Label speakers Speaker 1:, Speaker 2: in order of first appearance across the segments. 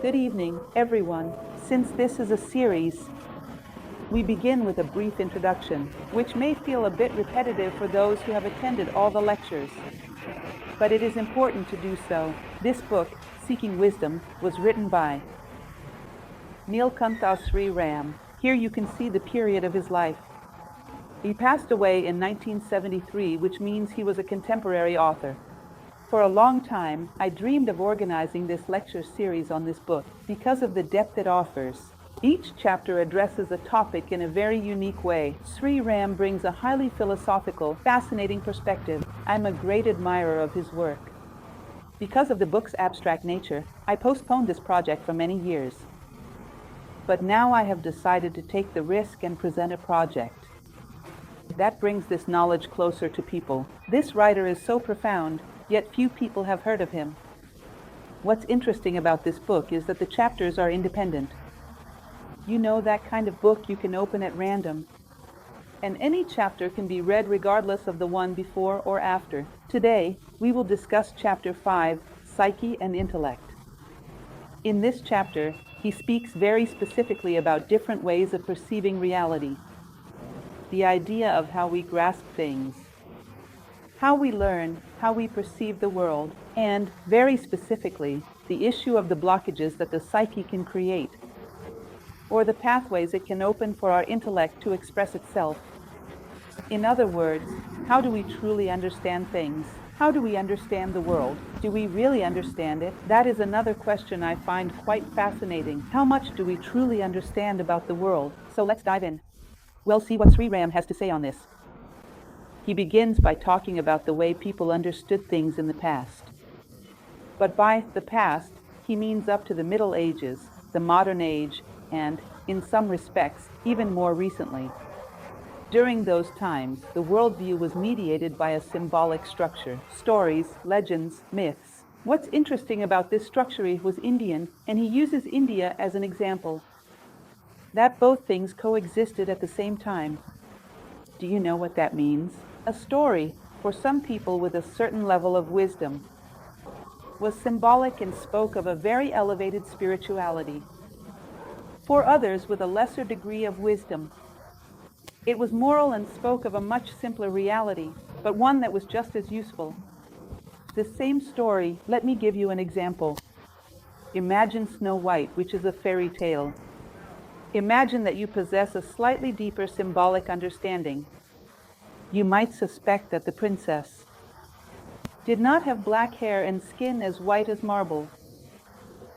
Speaker 1: Good evening, everyone. Since this is a series, we begin with a brief introduction, which may feel a bit repetitive for those who have attended all the lectures. But it is important to do so. This book, Seeking Wisdom, was written by Neelkanth Sri Ram. Here you can see the period of his life. He passed away in 1973, which means he was a contemporary author. For a long time, I dreamed of organizing this lecture series on this book because of the depth it offers. Each chapter addresses a topic in a very unique way. Sri Ram brings a highly philosophical, fascinating perspective. I'm a great admirer of his work. Because of the book's abstract nature, I postponed this project for many years. But now I have decided to take the risk and present a project that brings this knowledge closer to people. This writer is so profound, yet few people have heard of him. What's interesting about this book is that the chapters are independent. You know, that kind of book you can open at random, and any chapter can be read regardless of the one before or after. Today, we will discuss Chapter 5, Psyche and Intellect. In this chapter, he speaks very specifically about different ways of perceiving reality, the idea of how we grasp things, how we learn, how we perceive the world, and, very specifically, the issue of the blockages that the psyche can create, or the pathways it can open for our intellect to express itself. In other words, how do we truly understand things? How do we understand the world? Do we really understand it? That is another question I find quite fascinating. How much do we truly understand about the world? So let's dive in. We'll see what Sri Ram has to say on this. He begins by talking about the way people understood things in the past. But by the past, he means up to the Middle Ages, the modern age, and, in some respects, even more recently. During those times, the worldview was mediated by a symbolic structure: stories, legends, myths. What's interesting about this structure was Indian, and he uses India as an example. That both things coexisted at the same time. Do you know what that means? A story, for some people with a certain level of wisdom, was symbolic and spoke of a very elevated spirituality. For others with a lesser degree of wisdom, it was moral and spoke of a much simpler reality, but one that was just as useful. The same story, let me give you an example. Imagine Snow White, which is a fairy tale. Imagine that you possess a slightly deeper symbolic understanding. You might suspect that the princess did not have black hair and skin as white as marble,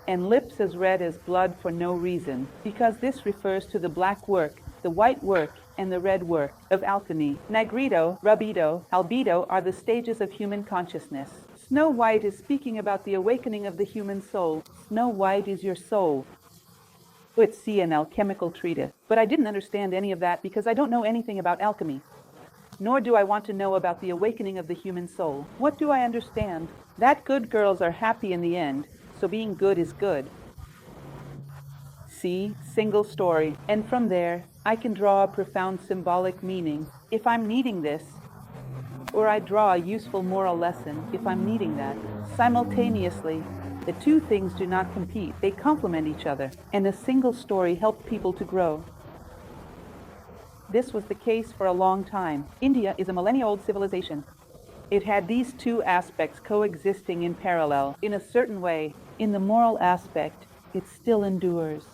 Speaker 1: and lips as red as blood for no reason, because this refers to the black work, the white work, and the red work of alchemy. Negrito, rubido, albedo are the stages of human consciousness. Snow White is speaking about the awakening of the human soul. Snow White is your soul. It's an alchemical treatise. But I didn't understand any of that because I don't know anything about alchemy. Nor do I want to know about the awakening of the human soul. What do I understand? That good girls are happy in the end, so being good is good. See, single story. And from there, I can draw a profound symbolic meaning if I'm needing this, or I draw a useful moral lesson if I'm needing that. Simultaneously, the two things do not compete, they complement each other, and a single story helped people to grow. This was the case for a long time. India is a millennia-old civilization. It had these two aspects coexisting in parallel. In a certain way, in the moral aspect, it still endures.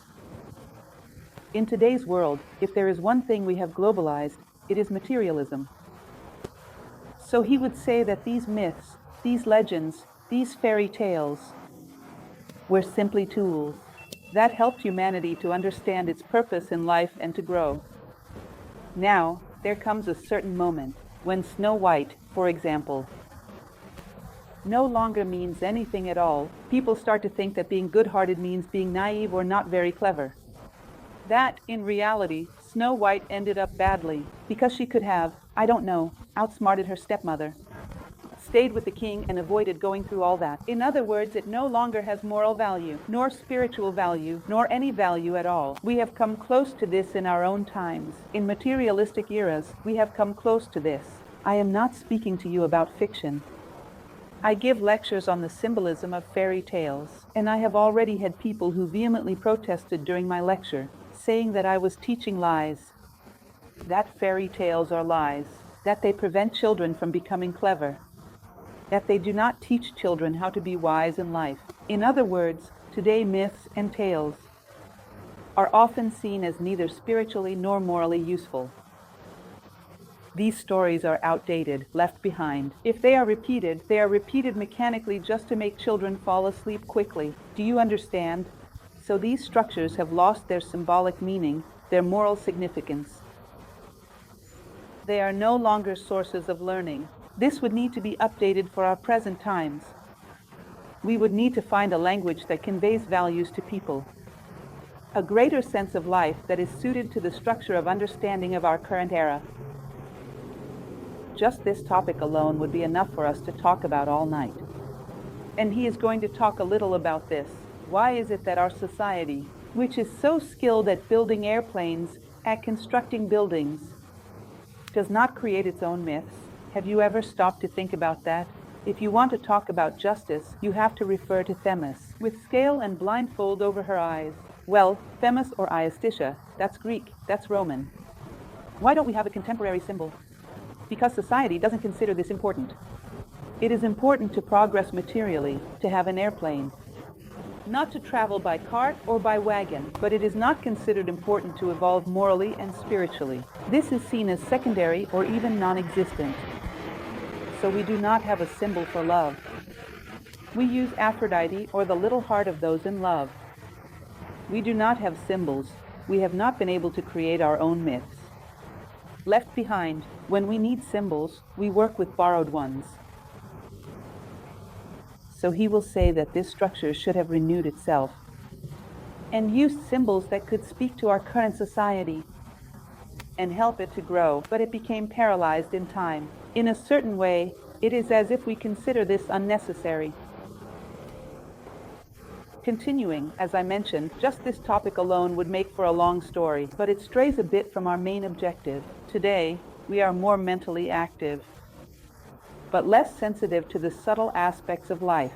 Speaker 1: In today's world, if there is one thing we have globalized, it is materialism. So he would say that these myths, these legends, these fairy tales were simply tools that helped humanity to understand its purpose in life and to grow. Now, there comes a certain moment when Snow White, for example, no longer means anything at all. People start to think that being good-hearted means being naive or not very clever. That, in reality, Snow White ended up badly because she could have, I don't know, outsmarted her stepmother, stayed with the king and avoided going through all that. In other words, it no longer has moral value, nor spiritual value, nor any value at all. We have come close to this in our own times. In materialistic eras, we have come close to this. I am not speaking to you about fiction. I give lectures on the symbolism of fairy tales, and I have already had people who vehemently protested during my lecture, saying that I was teaching lies, that fairy tales are lies, that they prevent children from becoming clever, that they do not teach children how to be wise in life. In other words, today myths and tales are often seen as neither spiritually nor morally useful. These stories are outdated, left behind. If they are repeated mechanically just to make children fall asleep quickly. Do you understand? So these structures have lost their symbolic meaning, their moral significance. They are no longer sources of learning. This would need to be updated for our present times. We would need to find a language that conveys values to people, a greater sense of life that is suited to the structure of understanding of our current era. Just this topic alone would be enough for us to talk about all night. And he is going to talk a little about this. Why is it that our society, which is so skilled at building airplanes, at constructing buildings, does not create its own myths? Have you ever stopped to think about that? If you want to talk about justice, you have to refer to Themis, with scale and blindfold over her eyes. Well, Themis or Iastisha, that's Greek, that's Roman. Why don't we have a contemporary symbol? Because society doesn't consider this important. It is important to progress materially, to have an airplane, not to travel by cart or by wagon, but it is not considered important to evolve morally and spiritually. This is seen as secondary or even non-existent. So we do not have a symbol for love. We use Aphrodite or the little heart of those in love. We do not have symbols. We have not been able to create our own myths. Left behind, when we need symbols, we work with borrowed ones. So he will say that this structure should have renewed itself and used symbols that could speak to our current society and help it to grow, but it became paralyzed in time. In a certain way, it is as if we consider this unnecessary. Continuing, as I mentioned, just this topic alone would make for a long story, but it strays a bit from our main objective. Today, we are more mentally active, but less sensitive to the subtle aspects of life.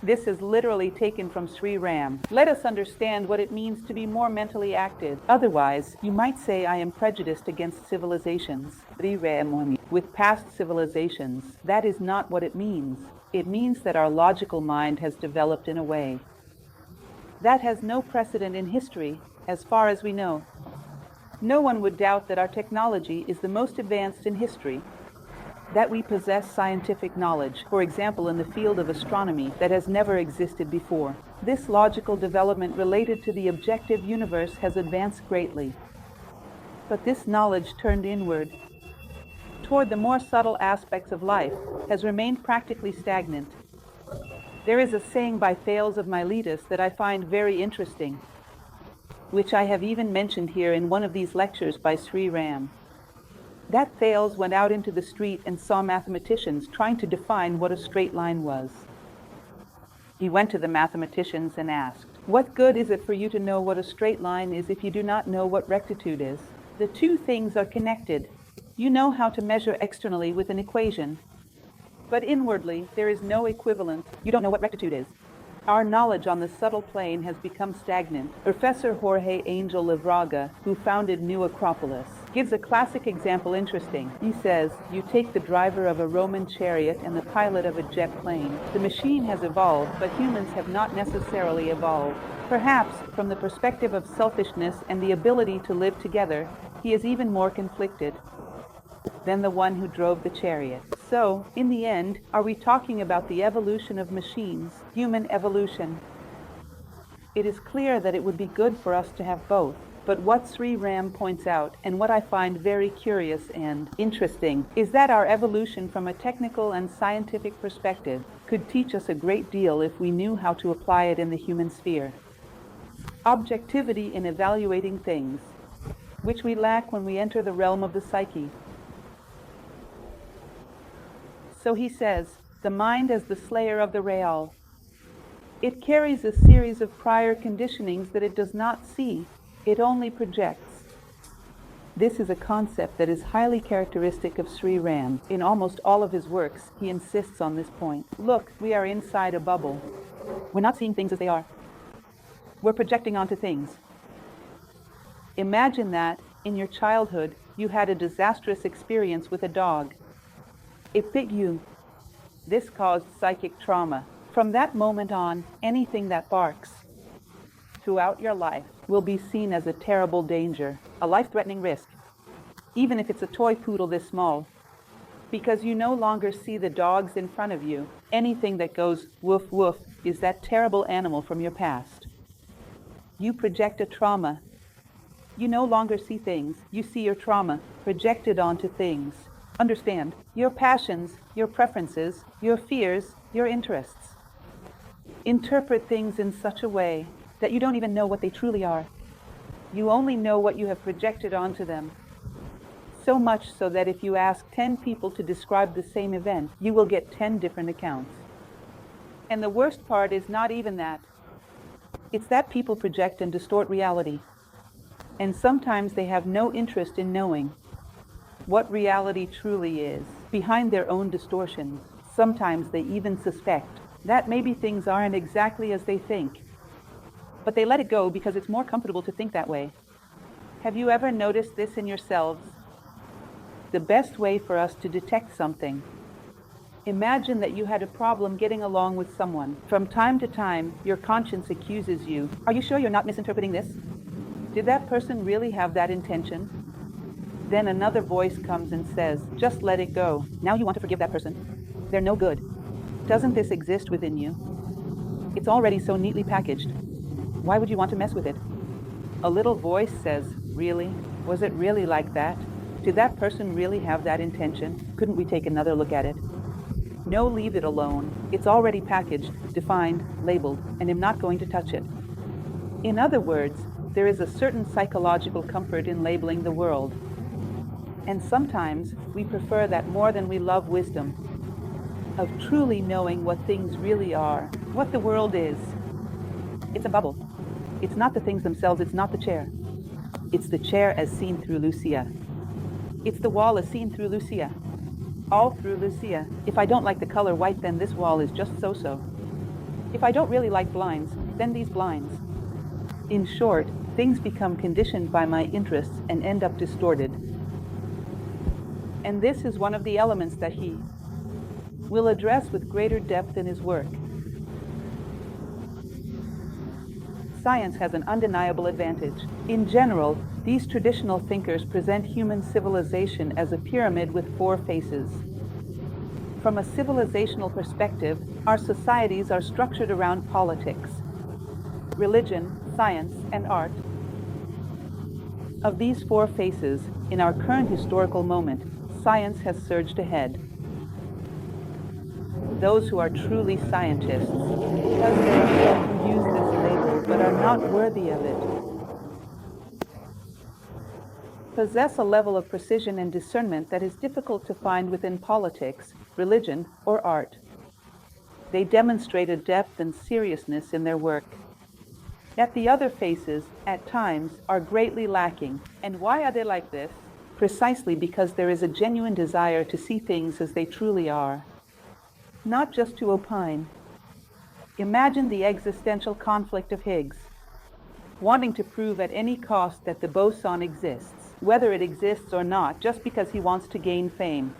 Speaker 1: This is literally taken from Sri Ram. Let us understand what it means to be more mentally active. Otherwise, you might say I am prejudiced against civilizations, Sri Ram, with past civilizations. That is not what it means. It means that our logical mind has developed in a way that has no precedent in history, as far as we know. No one would doubt that our technology is the most advanced in history, that we possess scientific knowledge, for example in the field of astronomy, that has never existed before. This logical development related to the objective universe has advanced greatly. But this knowledge turned inward, toward the more subtle aspects of life, has remained practically stagnant. There is a saying by Thales of Miletus that I find very interesting, which I have even mentioned here in one of these lectures by Sri Ram. That Thales went out into the street and saw mathematicians trying to define what a straight line was. He went to the mathematicians and asked, "What good is it for you to know what a straight line is if you do not know what rectitude is? The two things are connected. You know how to measure externally with an equation, but inwardly there is no equivalent. You don't know what rectitude is." Our knowledge on the subtle plane has become stagnant. Professor Jorge Angel Livraga, who founded New Acropolis, gives a classic example interesting. He says, you take the driver of a Roman chariot and the pilot of a jet plane. The machine has evolved, but humans have not necessarily evolved. Perhaps, from the perspective of selfishness and the ability to live together, he is even more conflicted than the one who drove the chariot. So, in the end, are we talking about the evolution of machines, human evolution? It is clear that it would be good for us to have both. But what Sri Ram points out, and what I find very curious and interesting, is that our evolution from a technical and scientific perspective could teach us a great deal if we knew how to apply it in the human sphere. Objectivity in evaluating things, which we lack when we enter the realm of the psyche. So he says, the mind as the slayer of the real. It carries a series of prior conditionings that it does not see, it only projects. This is a concept that is highly characteristic of Sri Ram. In almost all of his works, he insists on this point. Look, we are inside a bubble. We're not seeing things as they are. We're projecting onto things. Imagine that, in your childhood, you had a disastrous experience with a dog. It bit you. This caused psychic trauma. From that moment on, anything that barks throughout your life will be seen as a terrible danger, a life-threatening risk, even if it's a toy poodle this small. Because you no longer see the dogs in front of you. Anything that goes woof woof is that terrible animal from your past. You project a trauma. You no longer see things. You see your trauma projected onto things. Understand your passions, your preferences, your fears, your interests. Interpret things in such a way that you don't even know what they truly are. You only know what you have projected onto them. So much so that if you ask 10 people to describe the same event, you will get 10 different accounts. And the worst part is not even that. It's that people project and distort reality. And sometimes they have no interest in knowing what reality truly is. Behind their own distortions, sometimes they even suspect that maybe things aren't exactly as they think. But they let it go because it's more comfortable to think that way. Have you ever noticed this in yourselves? The best way for us to detect something. Imagine that you had a problem getting along with someone. From time to time, your conscience accuses you. Are you sure you're not misinterpreting this? Did that person really have that intention? Then another voice comes and says, just let it go. Now you want to forgive that person. They're no good. Doesn't this exist within you? It's already so neatly packaged. Why would you want to mess with it? A little voice says, really? Was it really like that? Did that person really have that intention? Couldn't we take another look at it? No, leave it alone. It's already packaged, defined, labeled, and I'm not going to touch it. In other words, there is a certain psychological comfort in labeling the world. And sometimes we prefer that more than we love wisdom of truly knowing what things really are, what the world is. It's a bubble. It's not the things themselves, it's not the chair. It's the chair as seen through Lucia. It's the wall as seen through Lucia. All through Lucia. If I don't like the color white, then this wall is just so-so. If I don't really like blinds, then these blinds. In short, things become conditioned by my interests and end up distorted. And this is one of the elements that he will address with greater depth in his work. Science has an undeniable advantage. In general, these traditional thinkers present human civilization as a pyramid with 4 faces. From a civilizational perspective, our societies are structured around politics, religion, science, and art. Of these 4 faces, in our current historical moment, science has surged ahead. Those who are truly scientists, because there are some who use this label but are not worthy of it, possess a level of precision and discernment that is difficult to find within politics, religion, or art. They demonstrate a depth and seriousness in their work. Yet the other faces, at times, are greatly lacking. And why are they like this? Precisely because there is a genuine desire to see things as they truly are, not just to opine. Imagine the existential conflict of Higgs, wanting to prove at any cost that the boson exists, whether it exists or not, just because he wants to gain fame.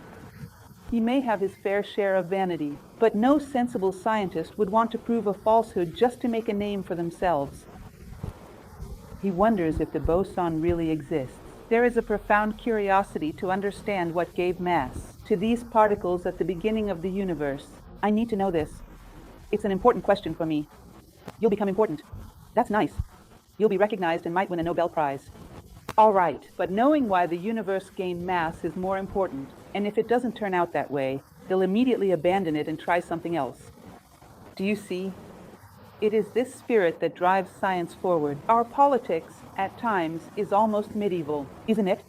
Speaker 1: He may have his fair share of vanity, but no sensible scientist would want to prove a falsehood just to make a name for themselves. He wonders if the boson really exists. There is a profound curiosity to understand what gave mass to these particles at the beginning of the universe. I need to know this. It's an important question for me. You'll become important. That's nice. You'll be recognized and might win a Nobel Prize. All right, but knowing why the universe gained mass is more important. And if it doesn't turn out that way, they'll immediately abandon it and try something else. Do you see? It is this spirit that drives science forward. Our politics, at times, is almost medieval, isn't it?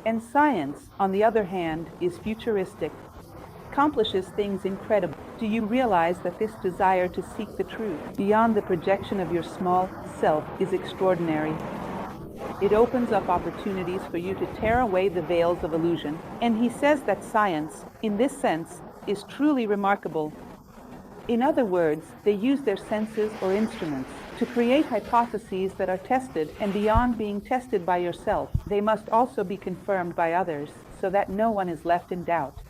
Speaker 1: And science, on the other hand, is futuristic, accomplishes things incredible. Do you realize that this desire to seek the truth beyond the projection of your small self is extraordinary? It opens up opportunities for you to tear away the veils of illusion. And he says that science, in this sense, is truly remarkable. In other words, they use their senses or instruments to create hypotheses that are tested, and beyond being tested by yourself, they must also be confirmed by others so that no one is left in doubt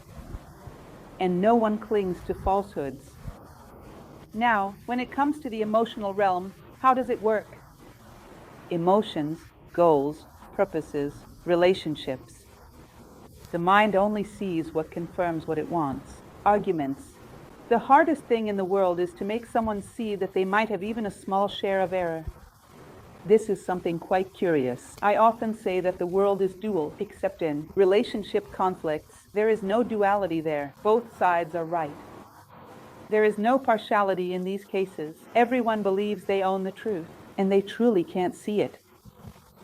Speaker 1: and no one clings to falsehoods. Now, when it comes to the emotional realm, how does it work? Emotions, goals, purposes, relationships. The mind only sees what confirms what it wants. Arguments. The hardest thing in the world is to make someone see that they might have even a small share of error. This is something quite curious. I often say that the world is dual, except in relationship conflicts. There is no duality there. Both sides are right. There is no partiality in these cases. Everyone believes they own the truth, and they truly can't see it.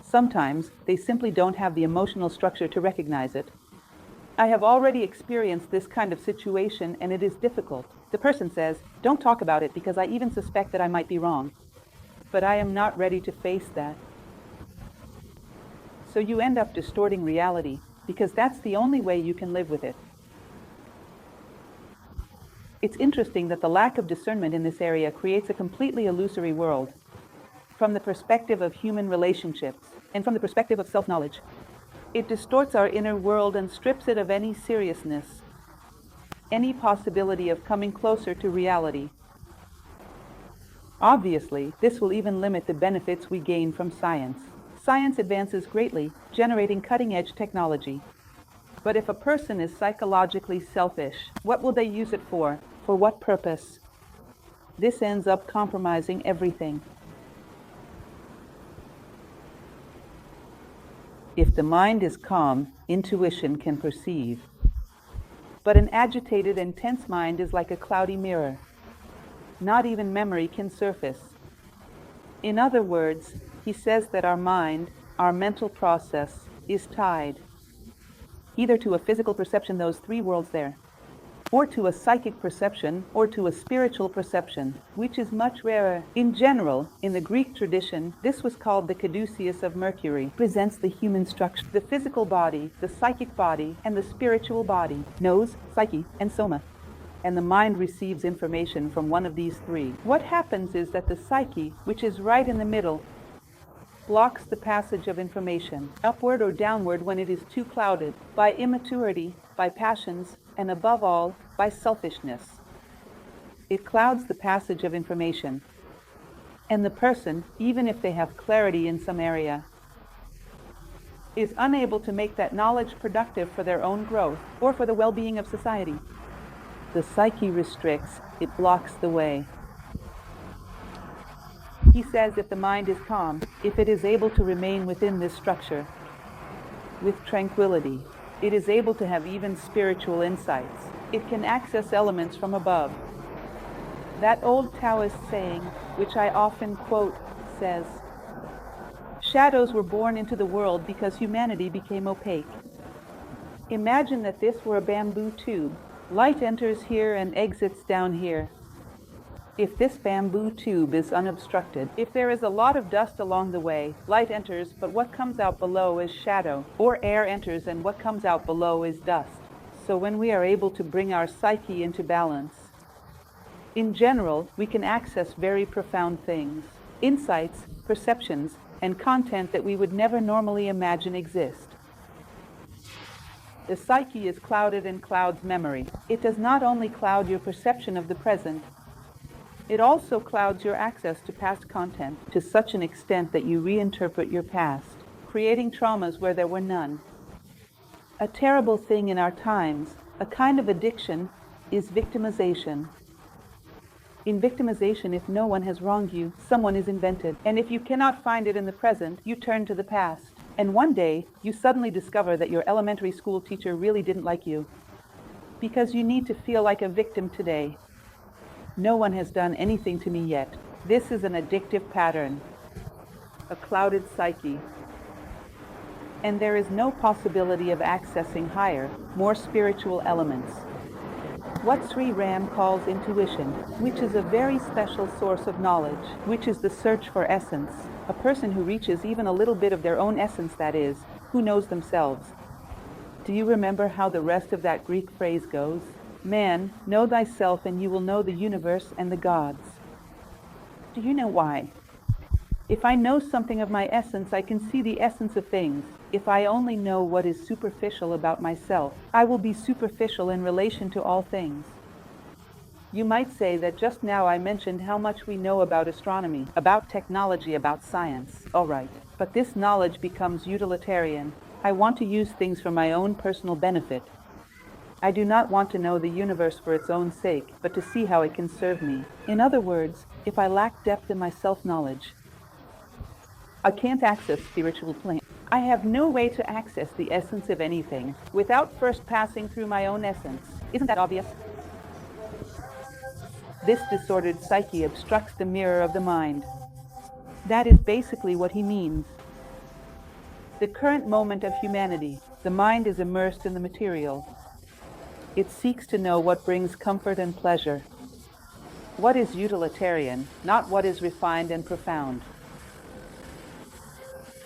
Speaker 1: Sometimes they simply don't have the emotional structure to recognize it. I have already experienced this kind of situation, and it is difficult. The person says, "Don't talk about it because I even suspect that I might be wrong." But I am not ready to face that. So you end up distorting reality, because that's the only way you can live with it. It's interesting that the lack of discernment in this area creates a completely illusory world. From the perspective of human relationships, and from the perspective of self-knowledge, it distorts our inner world and strips it of any seriousness, any possibility of coming closer to reality. Obviously, this will even limit the benefits we gain from science. Science advances greatly, generating cutting-edge technology. But if a person is psychologically selfish, what will they use it for? For what purpose? This ends up compromising everything. If the mind is calm, intuition can perceive. But an agitated and tense mind is like a cloudy mirror. Not even memory can surface. In other words, he says that our mind, our mental process, is tied either to a physical perception, those three worlds there, or to a psychic perception, or to a spiritual perception, which is much rarer. In general, in the Greek tradition, this was called the caduceus of Mercury, presents the human structure, the physical body, the psychic body, and the spiritual body, nose, psyche, and soma. And the mind receives information from one of these three. What happens is that the psyche, which is right in the middle, blocks the passage of information, upward or downward when it is too clouded, by immaturity, by passions, and above all, by selfishness. It clouds the passage of information. And the person, even if they have clarity in some area, is unable to make that knowledge productive for their own growth or for the well-being of society. The psyche restricts, it blocks the way. He says if the mind is calm, if it is able to remain within this structure, with tranquility, it is able to have even spiritual insights. It can access elements from above. That old Taoist saying, which I often quote, says, "Shadows were born into the world because humanity became opaque." Imagine that this were a bamboo tube. Light enters here and exits down here. If this bamboo tube is unobstructed, if there is a lot of dust along the way, light enters, but what comes out below is shadow, or air enters and what comes out below is dust. So when we are able to bring our psyche into balance, in general, we can access very profound things, insights, perceptions, and content that we would never normally imagine exist. The psyche is clouded and clouds memory. It does not only cloud your perception of the present, it also clouds your access to past content to such an extent that you reinterpret your past, creating traumas where there were none. A terrible thing in our times, a kind of addiction, is victimization. In victimization, if no one has wronged you, someone is invented. And if you cannot find it in the present, you turn to the past. And one day, you suddenly discover that your elementary school teacher really didn't like you. Because you need to feel like a victim today. No one has done anything to me yet. This is an addictive pattern, a clouded psyche. And there is no possibility of accessing higher, more spiritual elements. what Sri Ram calls intuition, which is a very special source of knowledge, which is the search for essence. A person who reaches even a little bit of their own essence, that is, who knows themselves. Do you remember how the rest of that Greek phrase goes? Man, know thyself and you will know the universe and the gods. Do you know why? If I know something of my essence, I can see the essence of things. If I only know what is superficial about myself, I will be superficial in relation to all things. You might say that just now I mentioned how much we know about astronomy, about technology, about science. All right, but this knowledge becomes utilitarian. I want to use things for my own personal benefit. I do not want to know the universe for its own sake, but to see how it can serve me. In other words, if I lack depth in my self-knowledge, I can't access spiritual plane. I have no way to access the essence of anything without first passing through my own essence. Isn't that obvious? This disordered psyche obstructs the mirror of the mind. That is basically what he means. The current moment of humanity, the mind is immersed in the material. It seeks to know what brings comfort and pleasure. What is utilitarian, not what is refined and profound.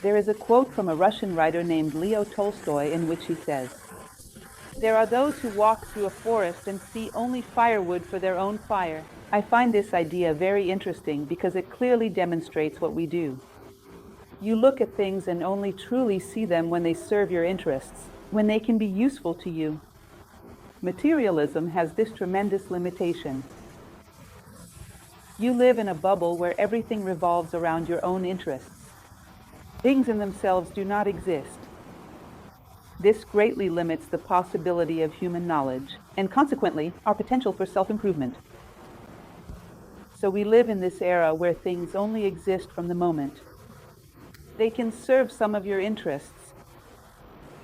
Speaker 1: There is a quote from a Russian writer named Leo Tolstoy in which he says, "There are those who walk through a forest and see only firewood for their own fire." I find this idea very interesting because it clearly demonstrates what we do. You look at things and only truly see them when they serve your interests, when they can be useful to you. Materialism has this tremendous limitation. You live in a bubble where everything revolves around your own interests. Things in themselves do not exist. This greatly limits the possibility of human knowledge, and consequently, our potential for self-improvement. So we live in this era where things only exist from the moment. They can serve some of your interests.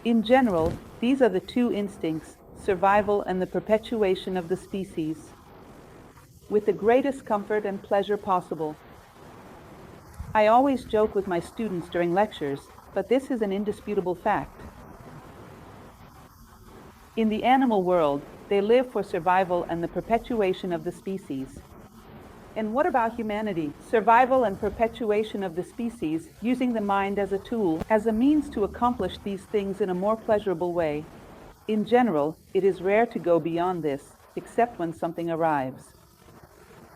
Speaker 1: In general, these are the two instincts, survival and the perpetuation of the species, with the greatest comfort and pleasure possible. I always joke with my students during lectures, but this is an indisputable fact. In the animal world, they live for survival and the perpetuation of the species. And what about humanity? Survival and perpetuation of the species, using the mind as a tool, as a means to accomplish these things in a more pleasurable way. In general, it is rare to go beyond this, except when something arrives.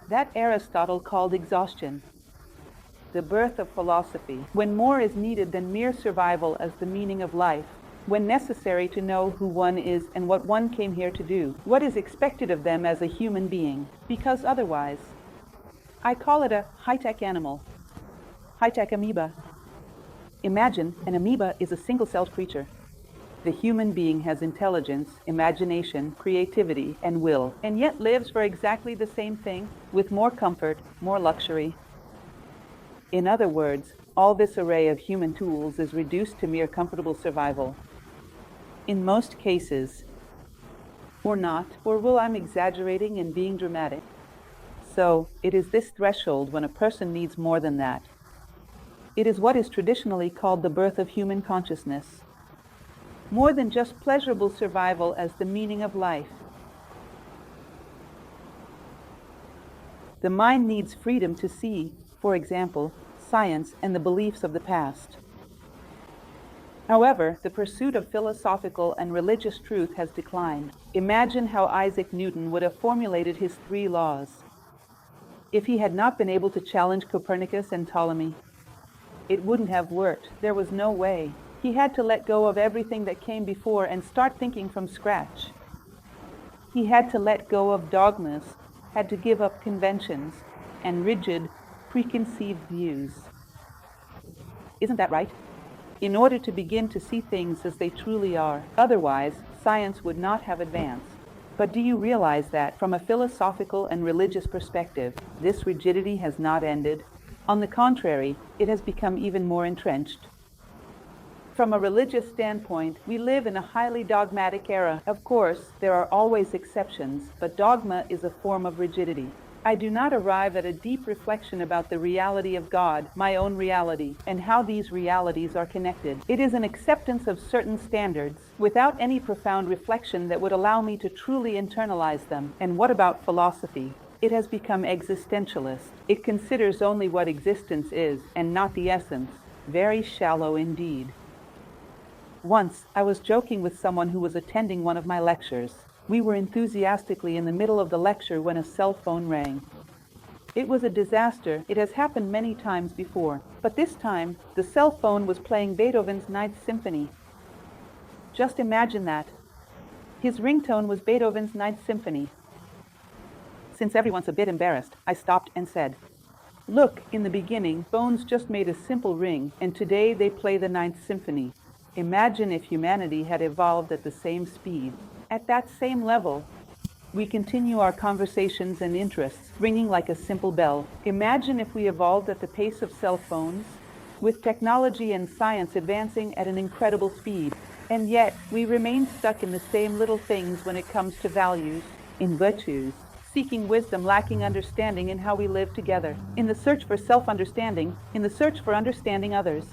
Speaker 1: That Aristotle called exhaustion, the birth of philosophy, when more is needed than mere survival as the meaning of life, when necessary to know who one is and what one came here to do, what is expected of them as a human being, because otherwise, I call it a high-tech animal, high-tech amoeba. Imagine an amoeba is a single-celled creature. The human being has intelligence, imagination, creativity, and will, and yet lives for exactly the same thing, with more comfort, more luxury. In other words, all this array of human tools is reduced to mere comfortable survival. In most cases, or not, or will I'm exaggerating and being dramatic. So, it is this threshold when a person needs more than that. It is what is traditionally called the birth of human consciousness. More than just pleasurable survival as the meaning of life. The mind needs freedom to see, for example, science and the beliefs of the past. However, the pursuit of philosophical and religious truth has declined. Imagine how Isaac Newton would have formulated his 3 laws if he had not been able to challenge Copernicus and Ptolemy. It wouldn't have worked. There was no way. He had to let go of everything that came before and start thinking from scratch. He had to let go of dogmas, had to give up conventions and rigid, preconceived views. Isn't that right? In order to begin to see things as they truly are. Otherwise, science would not have advanced. But do you realize that, from a philosophical and religious perspective, this rigidity has not ended? On the contrary, it has become even more entrenched. From a religious standpoint, we live in a highly dogmatic era. Of course, there are always exceptions, but dogma is a form of rigidity. I do not arrive at a deep reflection about the reality of God, my own reality, and how these realities are connected. It is an acceptance of certain standards, without any profound reflection that would allow me to truly internalize them. And what about philosophy? It has become existentialist. It considers only what existence is, and not the essence. Very shallow indeed. Once, I was joking with someone who was attending one of my lectures. We were enthusiastically in the middle of the lecture when a cell phone rang. It was a disaster. It has happened many times before. But this time, the cell phone was playing Beethoven's Ninth Symphony. Just imagine that. His ringtone was Beethoven's Ninth Symphony. Since everyone's a bit embarrassed, I stopped and said, "Look, in the beginning, phones just made a simple ring, and today they play the Ninth Symphony. Imagine if humanity had evolved at the same speed. At that same level, we continue our conversations and interests, ringing like a simple bell. Imagine if we evolved at the pace of cell phones, with technology and science advancing at an incredible speed. And yet, we remain stuck in the same little things when it comes to values, in virtues, seeking wisdom, lacking understanding in how we live together, in the search for self-understanding, in the search for understanding others.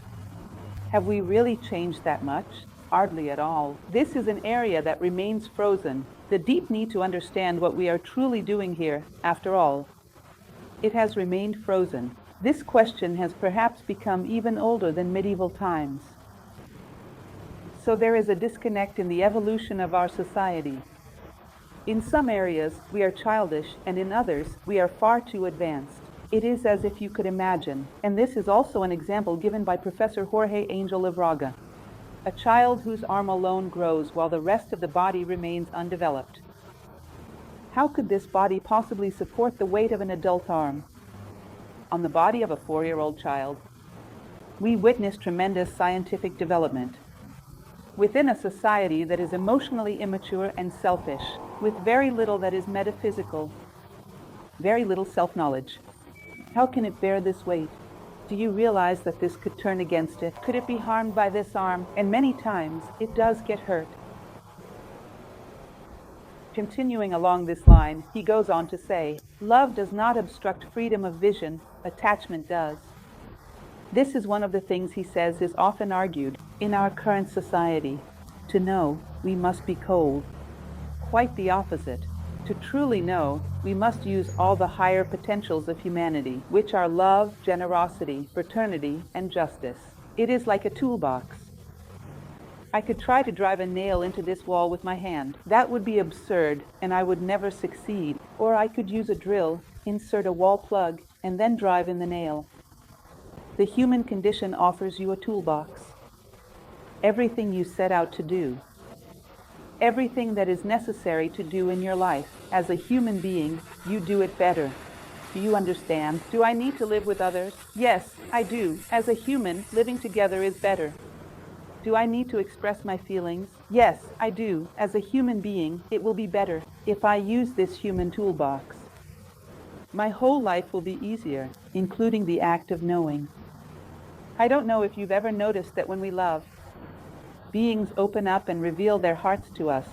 Speaker 1: Have we really changed that much? Hardly at all. This is an area that remains frozen. The deep need to understand what we are truly doing here, after all. It has remained frozen. This question has perhaps become even older than medieval times. So there is a disconnect in the evolution of our society. In some areas, we are childish, and in others, we are far too advanced. It is as if you could imagine, and this is also an example given by Professor Jorge Angel Livraga. A child whose arm alone grows while the rest of the body remains undeveloped. How could this body possibly support the weight of an adult arm? On the body of a 4-year-old child, we witness tremendous scientific development. Within a society that is emotionally immature and selfish, with very little that is metaphysical, very little self-knowledge. How can it bear this weight? Do you realize that this could turn against it? Could it be harmed by this arm? And many times, it does get hurt. Continuing along this line, he goes on to say, love does not obstruct freedom of vision, attachment does. This is one of the things he says is often argued in our current society. To know, we must be cold. Quite the opposite. To truly know, we must use all the higher potentials of humanity, which are love, generosity, fraternity, and justice. It is like a toolbox. I could try to drive a nail into this wall with my hand. That would be absurd, and I would never succeed. Or I could use a drill, insert a wall plug, and then drive in the nail. The human condition offers you a toolbox. Everything you set out to do. Everything that is necessary to do in your life. As a human being, you do it better. Do you understand? Do I need to live with others? Yes, I do. As a human, living together is better. Do I need to express my feelings? Yes, I do. As a human being, it will be better if I use this human toolbox. My whole life will be easier, including the act of knowing. I don't know if you've ever noticed that when we love, beings open up and reveal their hearts to us.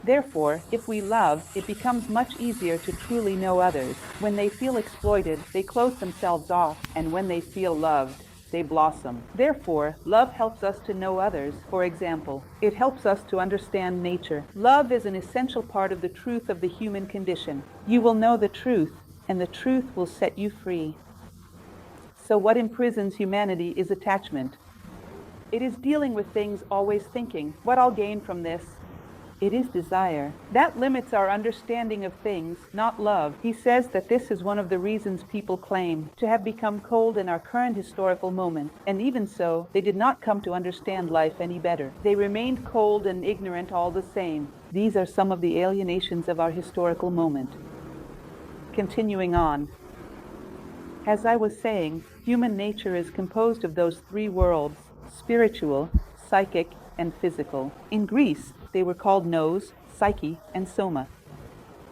Speaker 1: Therefore, if we love, it becomes much easier to truly know others. When they feel exploited, they close themselves off, and when they feel loved, they blossom. Therefore, love helps us to know others. For example, it helps us to understand nature. Love is an essential part of the truth of the human condition. You will know the truth, and the truth will set you free. So what imprisons humanity is attachment. It is dealing with things always thinking, what I'll gain from this. It is desire. That limits our understanding of things, not love. He says that this is one of the reasons people claim to have become cold in our current historical moment. And even so, they did not come to understand life any better. They remained cold and ignorant all the same. These are some of the alienations of our historical moment. Continuing on. As I was saying, human nature is composed of those three worlds, spiritual, psychic, and physical. In Greece, they were called nous, psyche, and soma.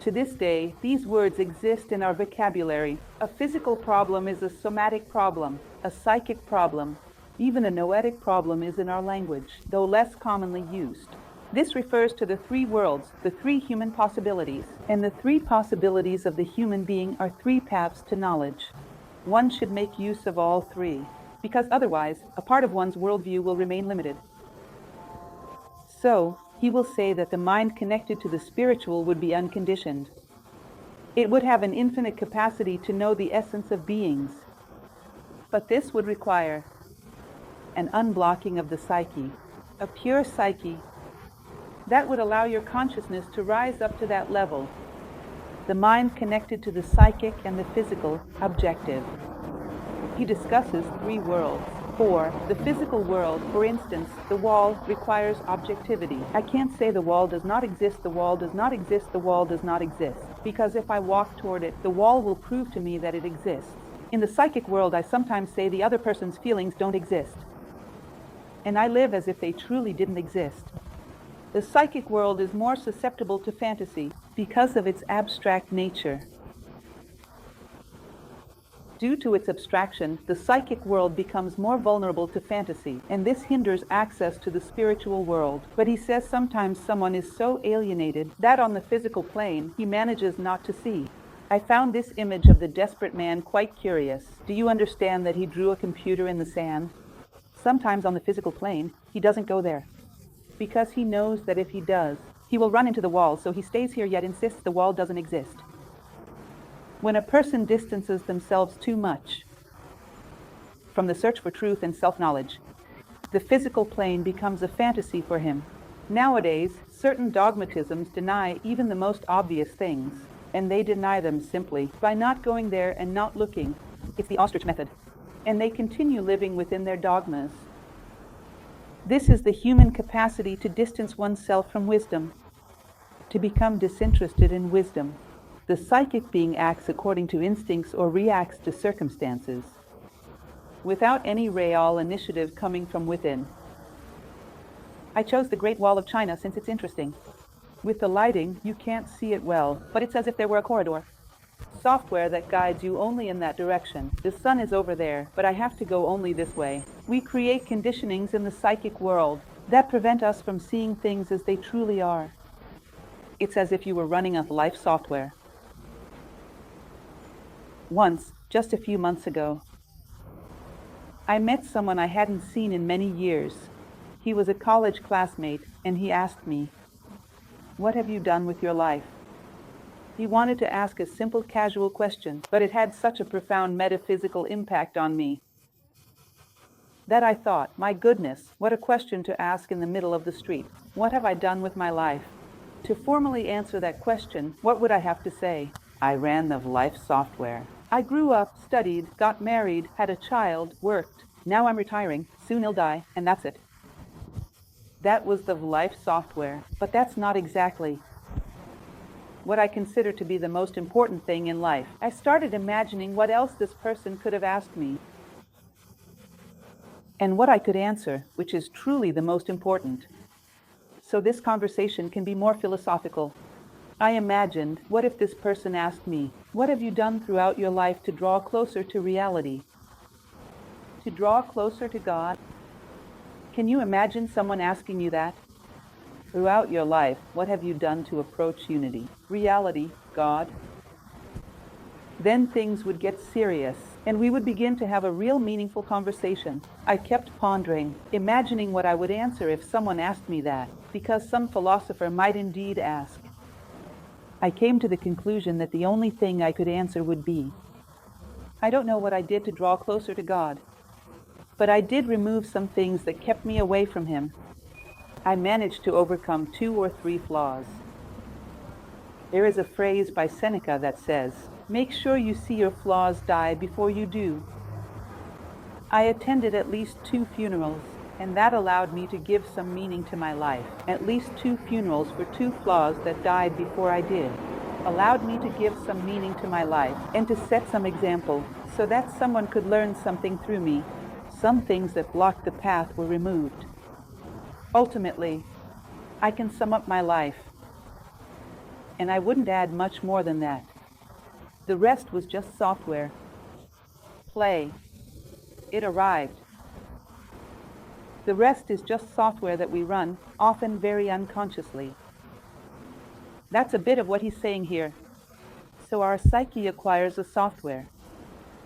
Speaker 1: To this day, these words exist in our vocabulary. A physical problem is a somatic problem, a psychic problem. Even a noetic problem is in our language, though less commonly used. This refers to the three worlds, the three human possibilities, and the three possibilities of the human being are three paths to knowledge. One should make use of all three, because otherwise, a part of one's worldview will remain limited. So, he will say that the mind connected to the spiritual would be unconditioned. It would have an infinite capacity to know the essence of beings. But this would require an unblocking of the psyche, a pure psyche, that would allow your consciousness to rise up to that level. The mind connected to the psychic and the physical, objective. He discusses three worlds. For the physical world, for instance, the wall requires objectivity. I can't say the wall does not exist, the wall does not exist, the wall does not exist, because if I walk toward it, the wall will prove to me that it exists. In the psychic world, I sometimes say the other person's feelings don't exist, and I live as if they truly didn't exist. The psychic world is more susceptible to fantasy because of its abstract nature. Due to its abstraction, the psychic world becomes more vulnerable to fantasy, and this hinders access to the spiritual world. But he says sometimes someone is so alienated that on the physical plane, he manages not to see. I found this image of the desperate man quite curious. Do you understand that he drew a computer in the sand? Sometimes on the physical plane, he doesn't go there, because he knows that if he does, he will run into the wall, so he stays here yet insists the wall doesn't exist. When a person distances themselves too much from the search for truth and self-knowledge, the physical plane becomes a fantasy for him. Nowadays, certain dogmatisms deny even the most obvious things, and they deny them simply by not going there and not looking. It's the ostrich method, and they continue living within their dogmas. This is the human capacity to distance oneself from wisdom, to become disinterested in wisdom. The psychic being acts according to instincts or reacts to circumstances, without any real initiative coming from within. I chose the Great Wall of China since it's interesting. With the lighting, you can't see it well, but it's as if there were a corridor. Software that guides you only in that direction. The sun is over there, but I have to go only this way. We create conditionings in the psychic world that prevent us from seeing things as they truly are. It's as if you were running a life software. Once, just a few months ago, I met someone I hadn't seen in many years. He was a college classmate, and he asked me, "What have you done with your life?" He wanted to ask a simple casual question, but it had such a profound metaphysical impact on me that I thought, my goodness, what a question to ask in the middle of the street. What have I done with my life? To formally answer that question, what would I have to say? I ran the life software. I grew up, studied, got married, had a child, worked. Now I'm retiring, soon he'll die, and that's it. That was the life software, but that's not exactly what I consider to be the most important thing in life. I started imagining what else this person could have asked me, and what I could answer, which is truly the most important. So this conversation can be more philosophical. I imagined, what if this person asked me, what have you done throughout your life to draw closer to reality? To draw closer to God? Can you imagine someone asking you that? Throughout your life, what have you done to approach unity, reality, God? Then things would get serious, and we would begin to have a real meaningful conversation. I kept pondering, imagining what I would answer if someone asked me that, because some philosopher might indeed ask. I came to the conclusion that the only thing I could answer would be, I don't know what I did to draw closer to God, but I did remove some things that kept me away from Him. I managed to overcome 2 or 3 flaws. There is a phrase by Seneca that says, make sure you see your flaws die before you do. I attended at least 2 funerals, and that allowed me to give some meaning to my life. At least 2 funerals for 2 flaws that died before I did, allowed me to give some meaning to my life, and to set some example, so that someone could learn something through me. Some things that blocked the path were removed. Ultimately, I can sum up my life, and I wouldn't add much more than that. The rest was just software. Play. It arrived. The rest is just software that we run, often very unconsciously. That's a bit of what he's saying here. So our psyche acquires a software.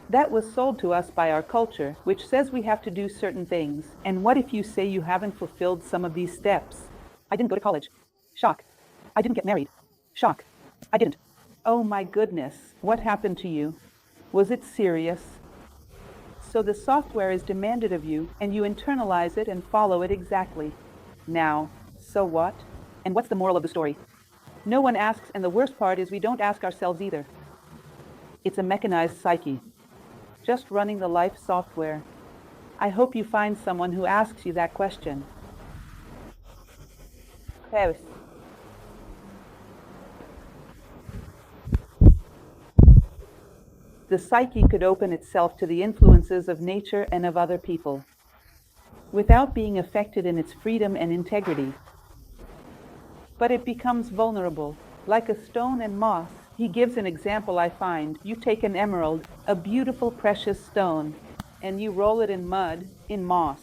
Speaker 1: That was sold to us by our culture, which says we have to do certain things. And what if you say you haven't fulfilled some of these steps? I didn't go to college. Shock. I didn't get married. Shock. I didn't. Oh my goodness, what happened to you? Was it serious? So the software is demanded of you, and you internalize it and follow it exactly. Now, so what? And what's the moral of the story? No one asks, and the worst part is we don't ask ourselves either. It's a mechanized psyche, just running the life software. I hope you find someone who asks you that question. Paris. The psyche could open itself to the influences of nature and of other people, without being affected in its freedom and integrity. But it becomes vulnerable, like a stone and moss. He gives an example I find. You take an emerald, a beautiful precious stone, and you roll it in mud, in moss,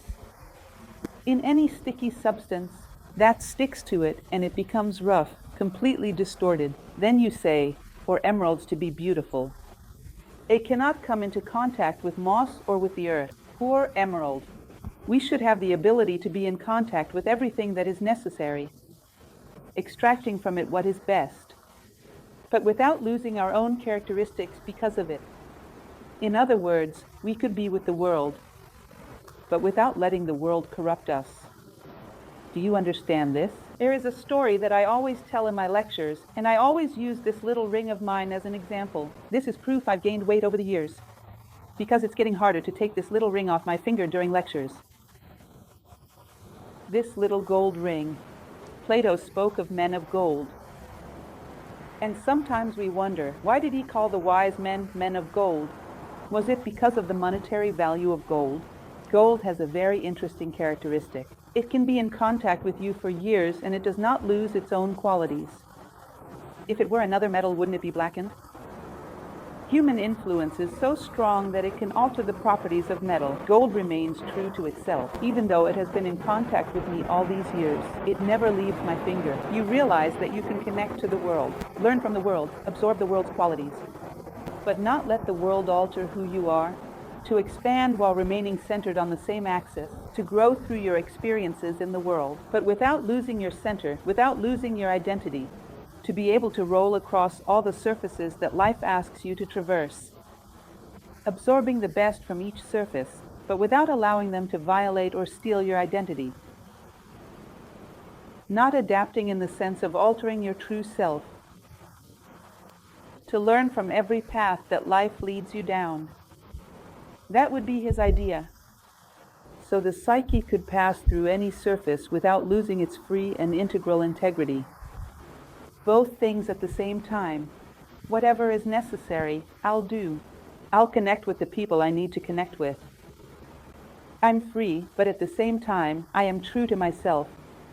Speaker 1: in any sticky substance. That sticks to it and it becomes rough, completely distorted. Then you say, for emeralds to be beautiful, it cannot come into contact with moss or with the earth. Poor emerald. We should have the ability to be in contact with everything that is necessary, extracting from it what is best, but without losing our own characteristics because of it. In other words, we could be with the world, but without letting the world corrupt us. Do you understand this? There is a story that I always tell in my lectures, and I always use this little ring of mine as an example. This is proof I've gained weight over the years, because it's getting harder to take this little ring off my finger during lectures. This little gold ring. Plato spoke of men of gold. And sometimes we wonder, why did he call the wise men men of gold? Was it because of the monetary value of gold? Gold has a very interesting characteristic. It can be in contact with you for years and it does not lose its own qualities. If it were another metal, wouldn't it be blackened? Human influence is so strong that it can alter the properties of metal. Gold remains true to itself. Even though it has been in contact with me all these years, it never leaves my finger. You realize that you can connect to the world, learn from the world, absorb the world's qualities, but not let the world alter who you are. To expand while remaining centered on the same axis, to grow through your experiences in the world, but without losing your center, without losing your identity, to be able to roll across all the surfaces that life asks you to traverse, absorbing the best from each surface, but without allowing them to violate or steal your identity. Not adapting in the sense of altering your true self. To learn from every path that life leads you down. That would be his idea. So the psyche could pass through any surface without losing its free and integral integrity. Both things at the same time. Whatever is necessary, I'll do. I'll connect with the people I need to connect with. I'm free, but at the same time, I am true to myself.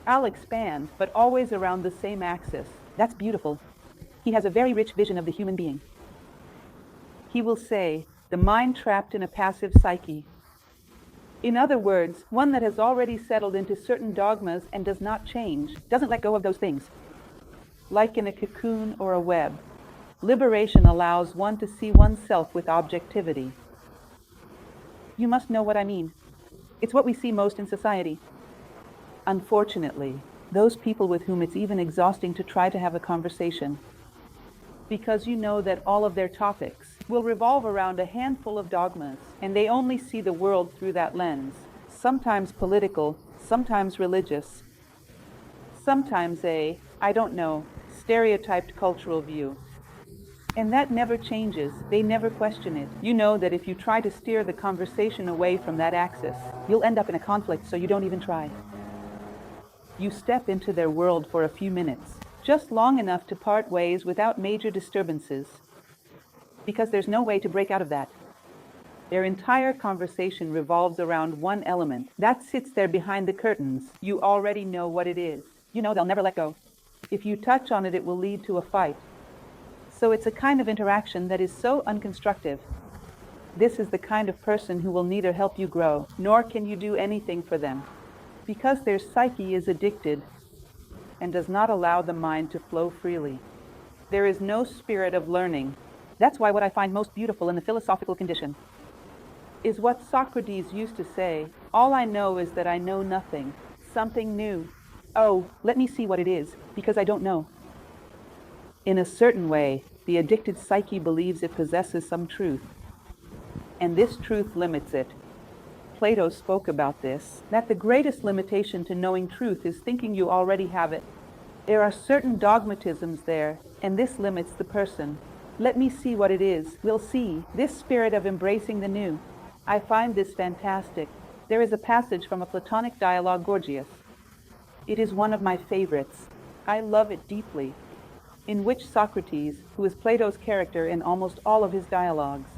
Speaker 1: I'll expand, but always around the same axis. That's beautiful. He has a very rich vision of the human being. He will say, the mind trapped in a passive psyche. In other words, one that has already settled into certain dogmas and does not change, doesn't let go of those things. Like in a cocoon or a web, liberation allows one to see oneself with objectivity. You must know what I mean. It's what we see most in society. Unfortunately, those people with whom it's even exhausting to try to have a conversation, because you know that all of their topics will revolve around a handful of dogmas, and they only see the world through that lens, sometimes political, sometimes religious, sometimes I don't know, stereotyped cultural view. And that never changes. They never question it. You know that if you try to steer the conversation away from that axis, you'll end up in a conflict, so you don't even try. You step into their world for a few minutes, just long enough to part ways without major disturbances, because there's no way to break out of that. Their entire conversation revolves around one element. That sits there behind the curtains. You already know what it is. You know they'll never let go. If you touch on it, it will lead to a fight. So it's a kind of interaction that is so unconstructive. This is the kind of person who will neither help you grow, nor can you do anything for them. because their psyche is addicted and does not allow the mind to flow freely. There is no spirit of learning. That's why what I find most beautiful in the philosophical condition is what Socrates used to say, all I know is that I know nothing, something new. Oh, let me see what it is, because I don't know. In a certain way, the addicted psyche believes it possesses some truth, and this truth limits it. Plato spoke about this, that the greatest limitation to knowing truth is thinking you already have it. There are certain dogmatisms there, and this limits the person. Let me see what it is. We'll see. This spirit of embracing the new. I find this fantastic. There is a passage from a Platonic dialogue, Gorgias. It is one of my favorites. I love it deeply, in which Socrates, who is Plato's character in almost all of his dialogues,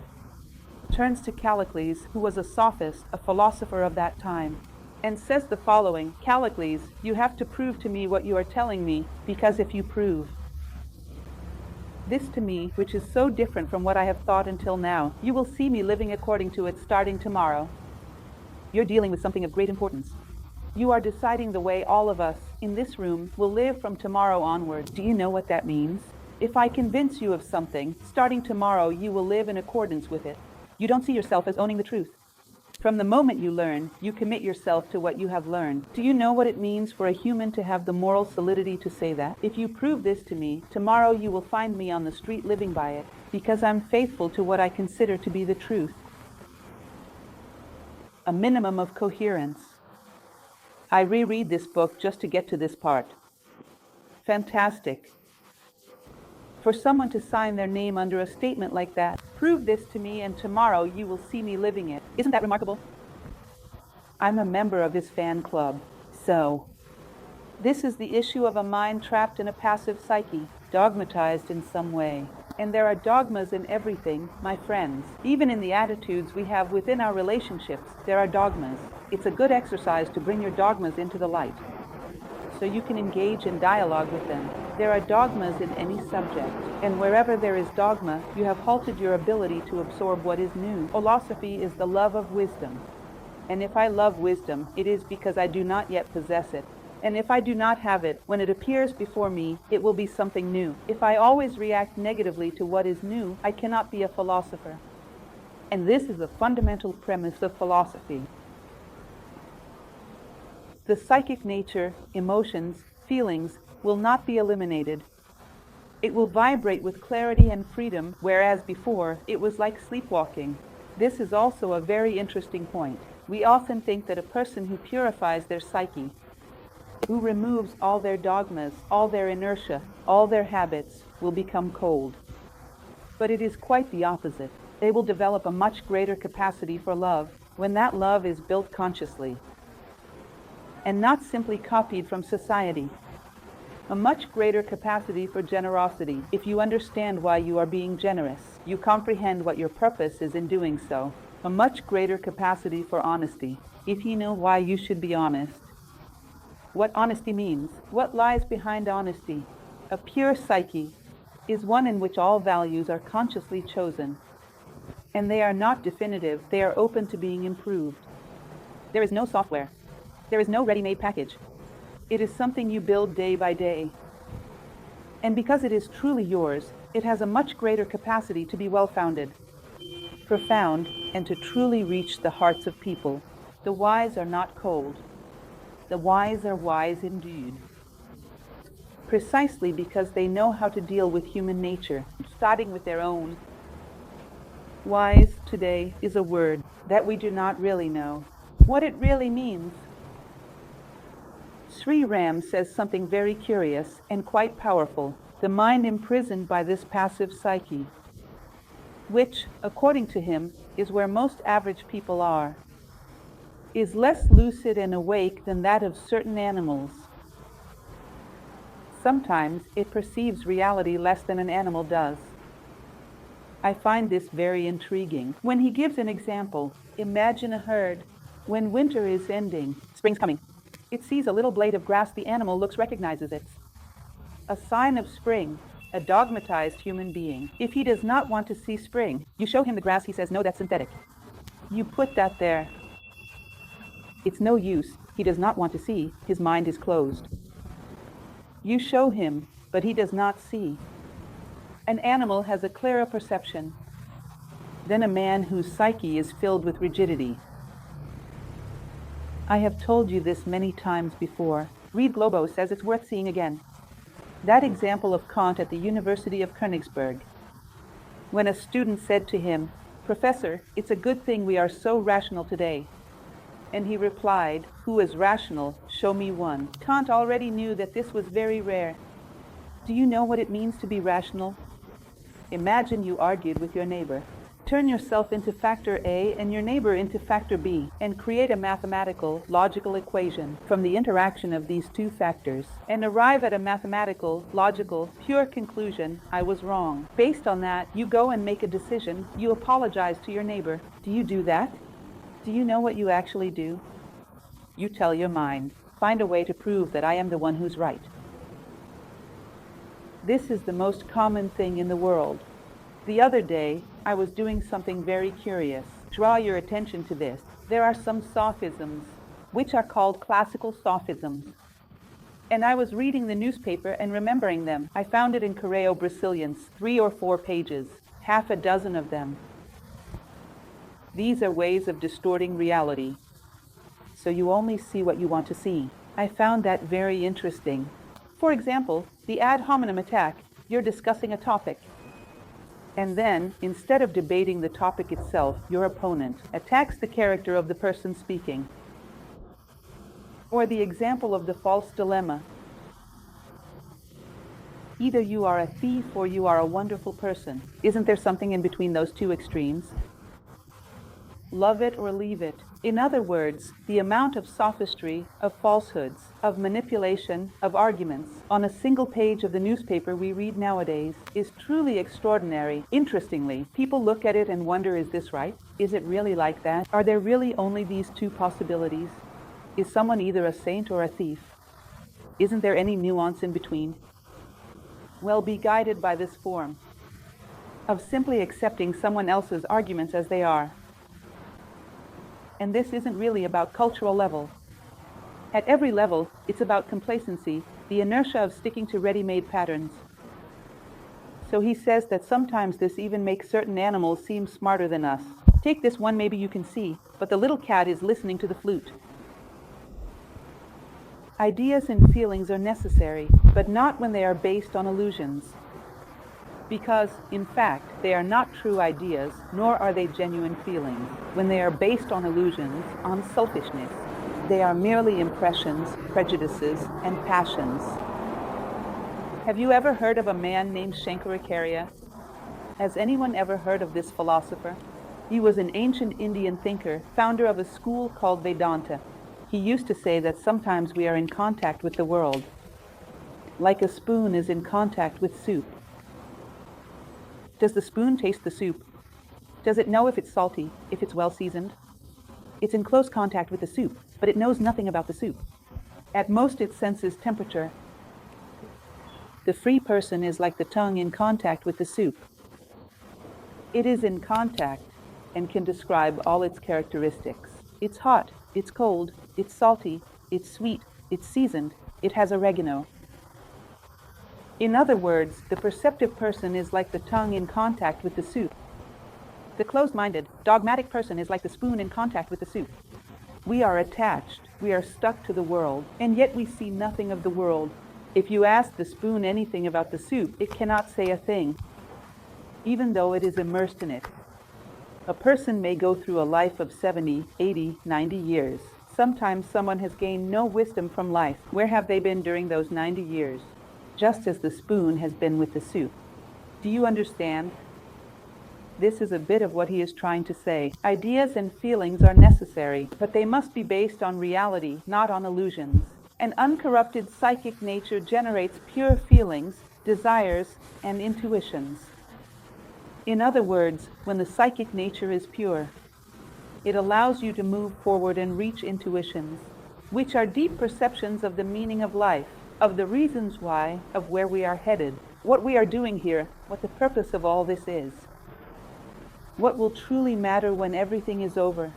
Speaker 1: turns to Callicles, who was a sophist, a philosopher of that time, and says the following, Callicles, you have to prove to me what you are telling me, because if you prove this to me, which is so different from what I have thought until now, you will see me living according to it starting tomorrow. You're dealing with something of great importance. You are deciding the way all of us in this room will live from tomorrow onward. Do you know what that means? If I convince you of something, starting tomorrow you will live in accordance with it. You don't see yourself as owning the truth. From the moment you learn, you commit yourself to what you have learned. Do you know what it means for a human to have the moral solidity to say that? If you prove this to me, tomorrow you will find me on the street living by it, because I'm faithful to what I consider to be the truth. A minimum of coherence. I reread this book just to get to this part. Fantastic. For someone to sign their name under a statement like that, prove this to me and tomorrow you will see me living it. Isn't that remarkable? I'm a member of his fan club. So, this is the issue of a mind trapped in a passive psyche, dogmatized in some way. And there are dogmas in everything, my friends. Even in the attitudes we have within our relationships, there are dogmas. It's a good exercise to bring your dogmas into the light, so you can engage in dialogue with them. There are dogmas in any subject, and wherever there is dogma, you have halted your ability to absorb what is new. Philosophy is the love of wisdom, and if I love wisdom, it is because I do not yet possess it. And if I do not have it, when it appears before me, it will be something new. If I always react negatively to what is new, I cannot be a philosopher. And this is a fundamental premise of philosophy. The psychic nature, emotions, feelings will not be eliminated. It will vibrate with clarity and freedom, whereas before it was like sleepwalking. This is also a very interesting point. We often think that a person who purifies their psyche, who removes all their dogmas, all their inertia, all their habits, will become cold. But it is quite the opposite. They will develop a much greater capacity for love when that love is built consciously and not simply copied from society. A much greater capacity for generosity. If you understand why you are being generous, you comprehend what your purpose is in doing so. A much greater capacity for honesty. If you know why you should be honest, what honesty means, what lies behind honesty. A pure psyche is one in which all values are consciously chosen, and they are not definitive, they are open to being improved. There is no software. There is no ready-made package. It is something you build day by day. And because it is truly yours, it has a much greater capacity to be well-founded, profound, and to truly reach the hearts of people. The wise are not cold. The wise are wise indeed. Precisely because they know how to deal with human nature, starting with their own. Wise today is a word that we do not really know what it really means. Sri Ram says something very curious and quite powerful. The mind imprisoned by this passive psyche, which, according to him, is where most average people are, is less lucid and awake than that of certain animals. Sometimes it perceives reality less than an animal does. I find this very intriguing. When he gives an example, imagine a herd. When winter is ending, spring's coming. It sees a little blade of grass the animal looks recognizes it. A sign of spring, a dogmatized human being. If he does not want to see spring, you show him the grass, he says, no, that's synthetic. You put that there. It's no use. He does not want to see. His mind is closed. You show him, but he does not see. An animal has a clearer perception than a man whose psyche is filled with rigidity. I have told you this many times before. Read Globo says it's worth seeing again. That example of Kant at the University of Königsberg, when a student said to him, "Professor, it's a good thing we are so rational today." And he replied, "Who is rational? Show me one." Kant already knew that this was very rare. Do you know what it means to be rational? Imagine you argued with your neighbor. Turn yourself into factor A and your neighbor into factor B, and create a mathematical, logical equation from the interaction of these two factors, and arrive at a mathematical, logical, pure conclusion: I was wrong. Based on that, you go and make a decision. You apologize to your neighbor. Do you do that? Do you know what you actually do? You tell your mind, find a way to prove that I am the one who's right. This is the most common thing in the world. The other day, I was doing something very curious. Draw your attention to this. There are some sophisms, which are called classical sophisms. And I was reading the newspaper and remembering them. I found it in Correio Brasiliense, 3 or 4 pages, half a dozen of them. These are ways of distorting reality, so you only see what you want to see. I found that very interesting. For example, the ad hominem attack. You're discussing a topic. And then, instead of debating the topic itself, your opponent attacks the character of the person speaking. Or the example of the false dilemma. Either you are a thief or you are a wonderful person. Isn't there something in between those two extremes? Love it or leave it. In other words, the amount of sophistry, of falsehoods, of manipulation, of arguments on a single page of the newspaper we read nowadays is truly extraordinary. Interestingly, people look at it and wonder, is this right? Is it really like that? Are there really only these two possibilities? Is someone either a saint or a thief? Isn't there any nuance in between? Well, be guided by this form of simply accepting someone else's arguments as they are. And this isn't really about cultural level. At every level, it's about complacency, the inertia of sticking to ready-made patterns. So he says that sometimes this even makes certain animals seem smarter than us. Take this one, maybe you can see, but the little cat is listening to the flute. Ideas and feelings are necessary, but not when they are based on illusions. Because, in fact, they are not true ideas, nor are they genuine feelings. When they are based on illusions, on selfishness, they are merely impressions, prejudices, and passions. Have you ever heard of a man named Shankaracharya? Has anyone ever heard of this philosopher? He was an ancient Indian thinker, founder of a school called Vedanta. He used to say that sometimes we are in contact with the world, like a spoon is in contact with soup. Does the spoon taste the soup? Does it know if it's salty, if it's well seasoned? It's in close contact with the soup, but it knows nothing about the soup. At most it senses temperature. The free person is like the tongue in contact with the soup. It is in contact and can describe all its characteristics. It's hot, it's cold, it's salty, it's sweet, it's seasoned, it has oregano. In other words, the perceptive person is like the tongue in contact with the soup. The closed-minded, dogmatic person is like the spoon in contact with the soup. We are attached, we are stuck to the world, and yet we see nothing of the world. If you ask the spoon anything about the soup, it cannot say a thing, even though it is immersed in it. A person may go through a life of 70, 80, 90 years. Sometimes someone has gained no wisdom from life. Where have they been during those 90 years? Just as the spoon has been with the soup. Do you understand? This is a bit of what he is trying to say. Ideas and feelings are necessary, but they must be based on reality, not on illusions. An uncorrupted psychic nature generates pure feelings, desires, and intuitions. In other words, when the psychic nature is pure, it allows you to move forward and reach intuitions, which are deep perceptions of the meaning of life, of the reasons why, of where we are headed, what we are doing here, what the purpose of all this is. What will truly matter when everything is over?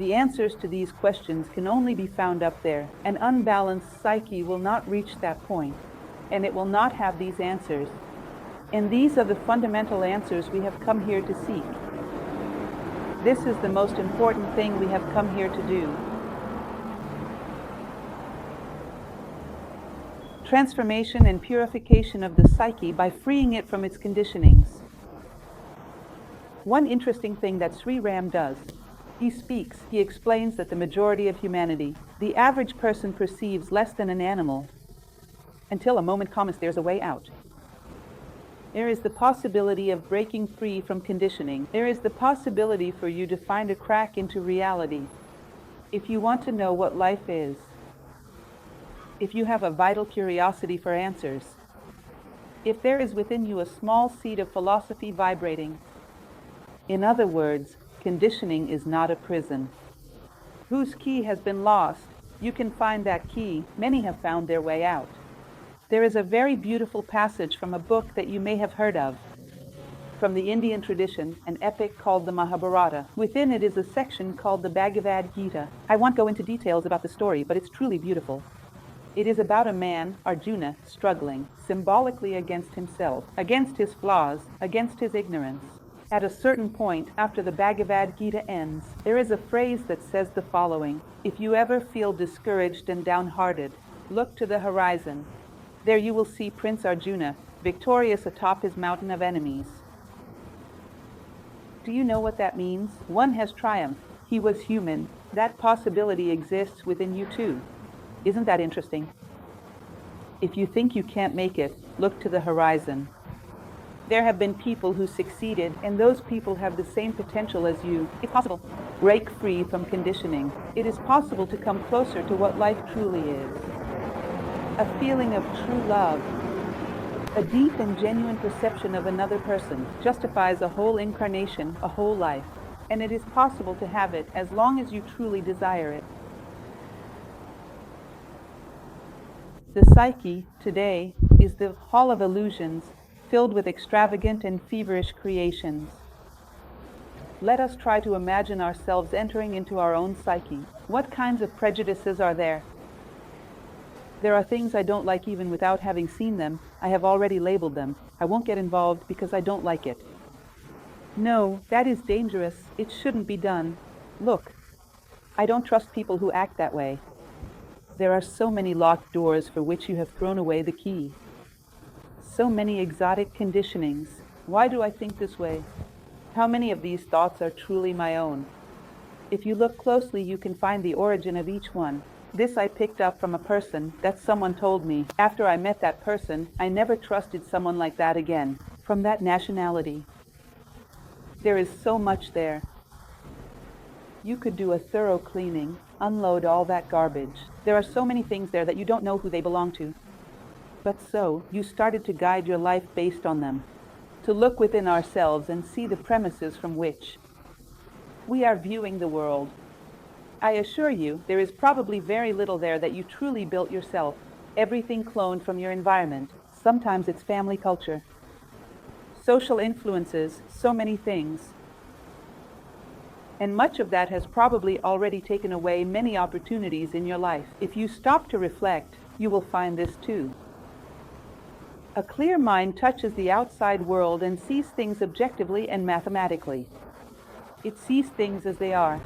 Speaker 1: The answers to these questions can only be found up there. An unbalanced psyche will not reach that point, and it will not have these answers. And these are the fundamental answers we have come here to seek. This is the most important thing we have come here to do. Transformation and purification of the psyche by freeing it from its conditionings. One interesting thing that Sri Ram does, he explains that the majority of humanity, the average person, perceives less than an animal until a moment comes. There's a way out. There is the possibility of breaking free from conditioning. There is the possibility for you to find a crack into reality. If you want to know what life is, if you have a vital curiosity for answers, if there is within you a small seed of philosophy vibrating, in other words, conditioning is not a prison. Whose key has been lost, you can find that key. Many have found their way out. There is a very beautiful passage from a book that you may have heard of, from the Indian tradition, an epic called the Mahabharata. Within it is a section called the Bhagavad Gita. I won't go into details about the story, but it's truly beautiful. It is about a man, Arjuna, struggling symbolically against himself, against his flaws, against his ignorance. At a certain point, after the Bhagavad Gita ends, there is a phrase that says the following: if you ever feel discouraged and downhearted, look to the horizon. There you will see Prince Arjuna, victorious atop his mountain of enemies. Do you know what that means? One has triumphed. He was human. That possibility exists within you too. Isn't that interesting? If you think you can't make it, look to the horizon. There have been people who succeeded, and those people have the same potential as you. It's possible. Break free from conditioning. It is possible to come closer to what life truly is. A feeling of true love, a deep and genuine perception of another person justifies a whole incarnation, a whole life. And it is possible to have it as long as you truly desire it. The psyche, today, is the hall of illusions, filled with extravagant and feverish creations. Let us try to imagine ourselves entering into our own psyche. What kinds of prejudices are there? There are things I don't like even without having seen them. I have already labeled them. I won't get involved because I don't like it. No, that is dangerous. It shouldn't be done. Look, I don't trust people who act that way. There are so many locked doors for which you have thrown away the key. So many exotic conditionings. Why do I think this way? How many of these thoughts are truly my own? If you look closely, you can find the origin of each one. This I picked up from a person that someone told me. After I met that person, I never trusted someone like that again, from that nationality. There is so much there. You could do a thorough cleaning, unload all that garbage. There are so many things there that you don't know who they belong to. But so, you started to guide your life based on them, to look within ourselves and see the premises from which we are viewing the world. I assure you, there is probably very little there that you truly built yourself. Everything cloned from your environment. Sometimes it's family culture, social influences, so many things. And much of that has probably already taken away many opportunities in your life. If you stop to reflect, you will find this too. A clear mind touches the outside world and sees things objectively and mathematically. It sees things as they are.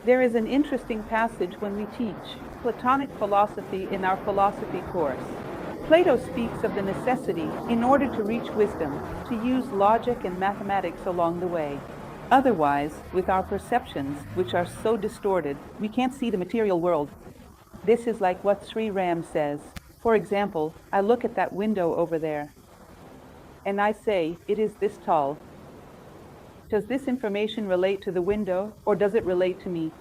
Speaker 1: There is an interesting passage when we teach Platonic philosophy in our philosophy course. Plato speaks of the necessity, in order to reach wisdom, to use logic and mathematics along the way. Otherwise, with our perceptions, which are so distorted, we can't see the material world. This is like what Sri Ram says. For example, I look at that window over there, and I say, it is this tall. Does this information relate to the window, or does it relate to me?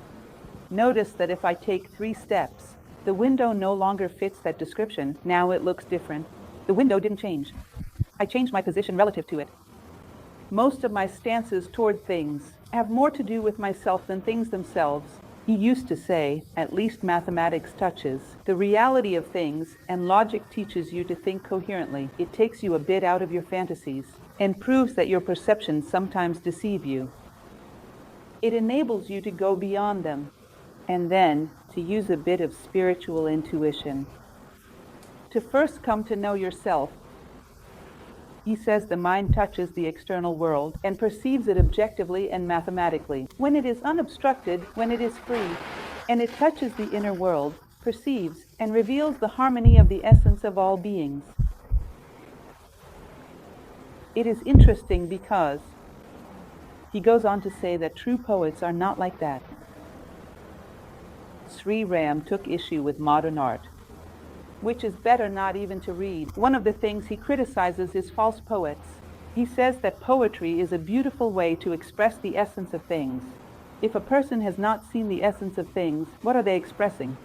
Speaker 1: Notice that if I take 3 steps, the window no longer fits that description. Now it looks different. The window didn't change. I changed my position relative to it. Most of my stances toward things have more to do with myself than things themselves. He used to say, at least mathematics touches the reality of things, and logic teaches you to think coherently. It takes you a bit out of your fantasies and proves that your perceptions sometimes deceive you. It enables you to go beyond them. And then, to use a bit of spiritual intuition, to first come to know yourself. He says the mind touches the external world and perceives it objectively and mathematically. When it is unobstructed, when it is free, and it touches the inner world, perceives, and reveals the harmony of the essence of all beings. It is interesting because he goes on to say that true poets are not like that. Sri Ram took issue with modern art, which is better not even to read. One of the things he criticizes is false poets. He says that poetry is a beautiful way to express the essence of things. If a person has not seen the essence of things, what are they expressing?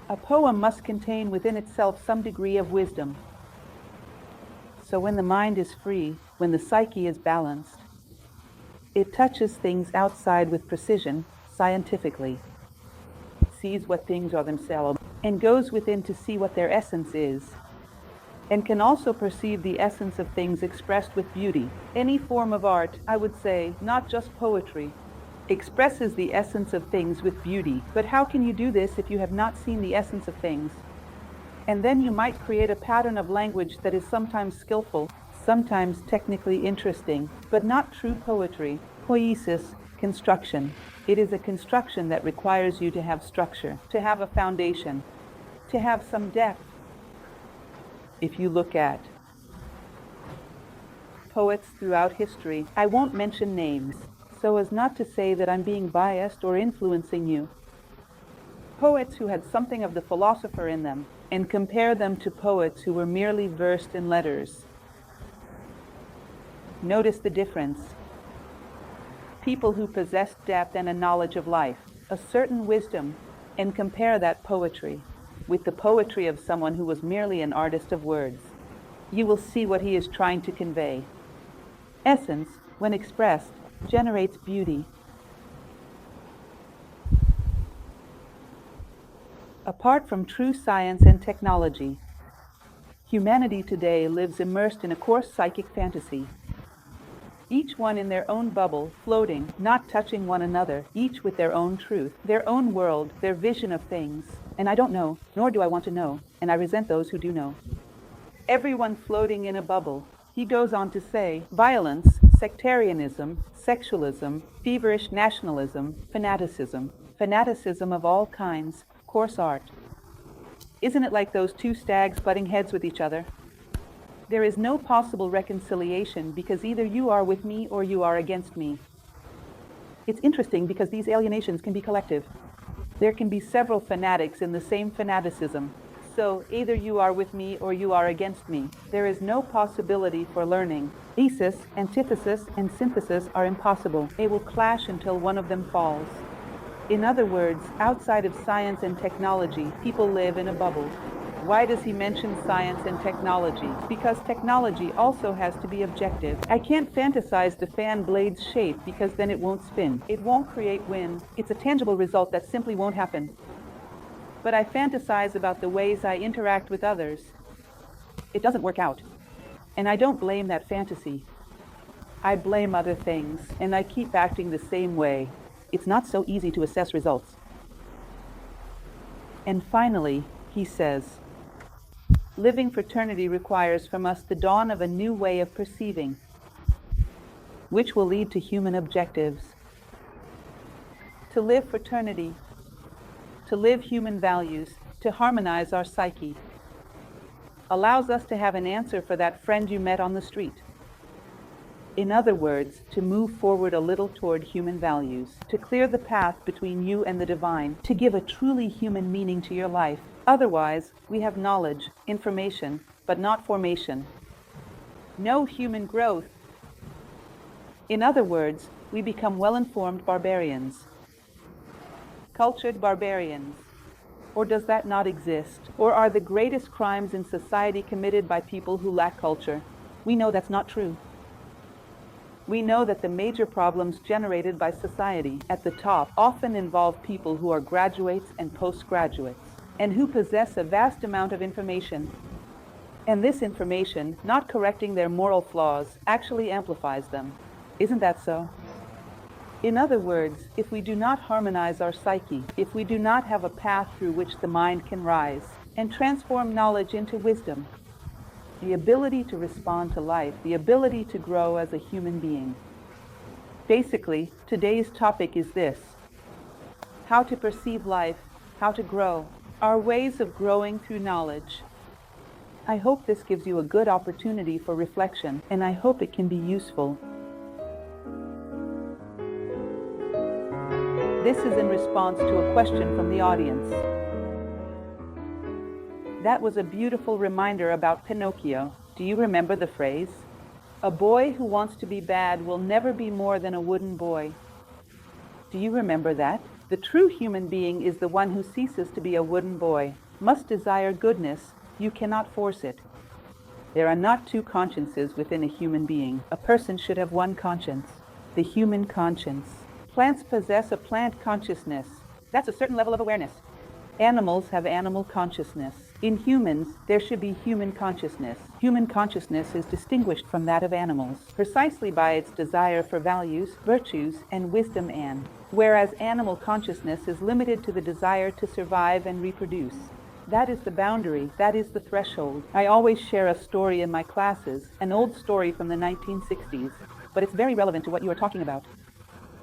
Speaker 1: A poem must contain within itself some degree of wisdom. So when the mind is free, when the psyche is balanced, it touches things outside with precision, scientifically, sees what things are themselves, and goes within to see what their essence is, and can also perceive the essence of things expressed with beauty. Any form of art, I would say, not just poetry, expresses the essence of things with beauty. But how can you do this if you have not seen the essence of things? And then you might create a pattern of language that is sometimes skillful, sometimes technically interesting, but not true poetry. Poiesis, construction. It is a construction that requires you to have structure, to have a foundation, to have some depth. If you look at poets throughout history, I won't mention names, so as not to say that I'm being biased or influencing you. Poets who had something of the philosopher in them, and compare them to poets who were merely versed in letters. Notice the difference. People who possess depth and a knowledge of life, a certain wisdom, and compare that poetry with the poetry of someone who was merely an artist of words. You will see what he is trying to convey. Essence, when expressed, generates beauty. Apart from true science and technology, humanity today lives immersed in a coarse psychic fantasy. Each one in their own bubble, floating, not touching one another, each with their own truth, their own world, their vision of things. And I don't know, nor do I want to know, and I resent those who do know. Everyone floating in a bubble. He goes on to say, violence, sectarianism, sexualism, feverish nationalism, fanaticism of all kinds, coarse art. Isn't it like those two stags butting heads with each other? There is no possible reconciliation because either you are with me or you are against me. It's interesting because these alienations can be collective. There can be several fanatics in the same fanaticism. So either you are with me or you are against me. There is no possibility for learning. Thesis, antithesis, and synthesis are impossible. They will clash until one of them falls. In other words, outside of science and technology, people live in a bubble. Why does he mention science and technology? Because technology also has to be objective. I can't fantasize the fan blade's shape because then it won't spin. It won't create wind. It's a tangible result that simply won't happen. But I fantasize about the ways I interact with others. It doesn't work out. And I don't blame that fantasy. I blame other things, and I keep acting the same way. It's not so easy to assess results. And finally, he says, living fraternity requires from us the dawn of a new way of perceiving, which will lead to human objectives. To live fraternity, to live human values, to harmonize our psyche, allows us to have an answer for that friend you met on the street. In other words, to move forward a little toward human values, to clear the path between you and the divine, to give a truly human meaning to your life. Otherwise, we have knowledge, information, but not formation. No human growth. In other words, we become well-informed barbarians. Cultured barbarians. Or does that not exist? Or are the greatest crimes in society committed by people who lack culture? We know that's not true. We know that the major problems generated by society at the top often involve people who are graduates and postgraduates, and who possess a vast amount of information. And this information, not correcting their moral flaws, actually amplifies them. Isn't that so? In other words, if we do not harmonize our psyche, if we do not have a path through which the mind can rise and transform knowledge into wisdom, the ability to respond to life, the ability to grow as a human being. Basically, today's topic is this: how to perceive life, how to grow, our ways of growing through knowledge. I hope this gives you a good opportunity for reflection, and I hope it can be useful. This is in response to a question from the audience. That was a beautiful reminder about Pinocchio. Do you remember the phrase? A boy who wants to be bad will never be more than a wooden boy. Do you remember that? The true human being is the one who ceases to be a wooden boy, must desire goodness. You cannot force it. There are not two consciences within a human being. A person should have one conscience, the human conscience. Plants possess a plant consciousness. That's a certain level of awareness. Animals have animal consciousness. In humans, there should be human consciousness. Human consciousness is distinguished from that of animals, precisely by its desire for values, virtues, and wisdom, whereas animal consciousness is limited to the desire to survive and reproduce. That is the boundary, that is the threshold. I always share a story in my classes, an old story from the 1960s, but it's very relevant to what you are talking about.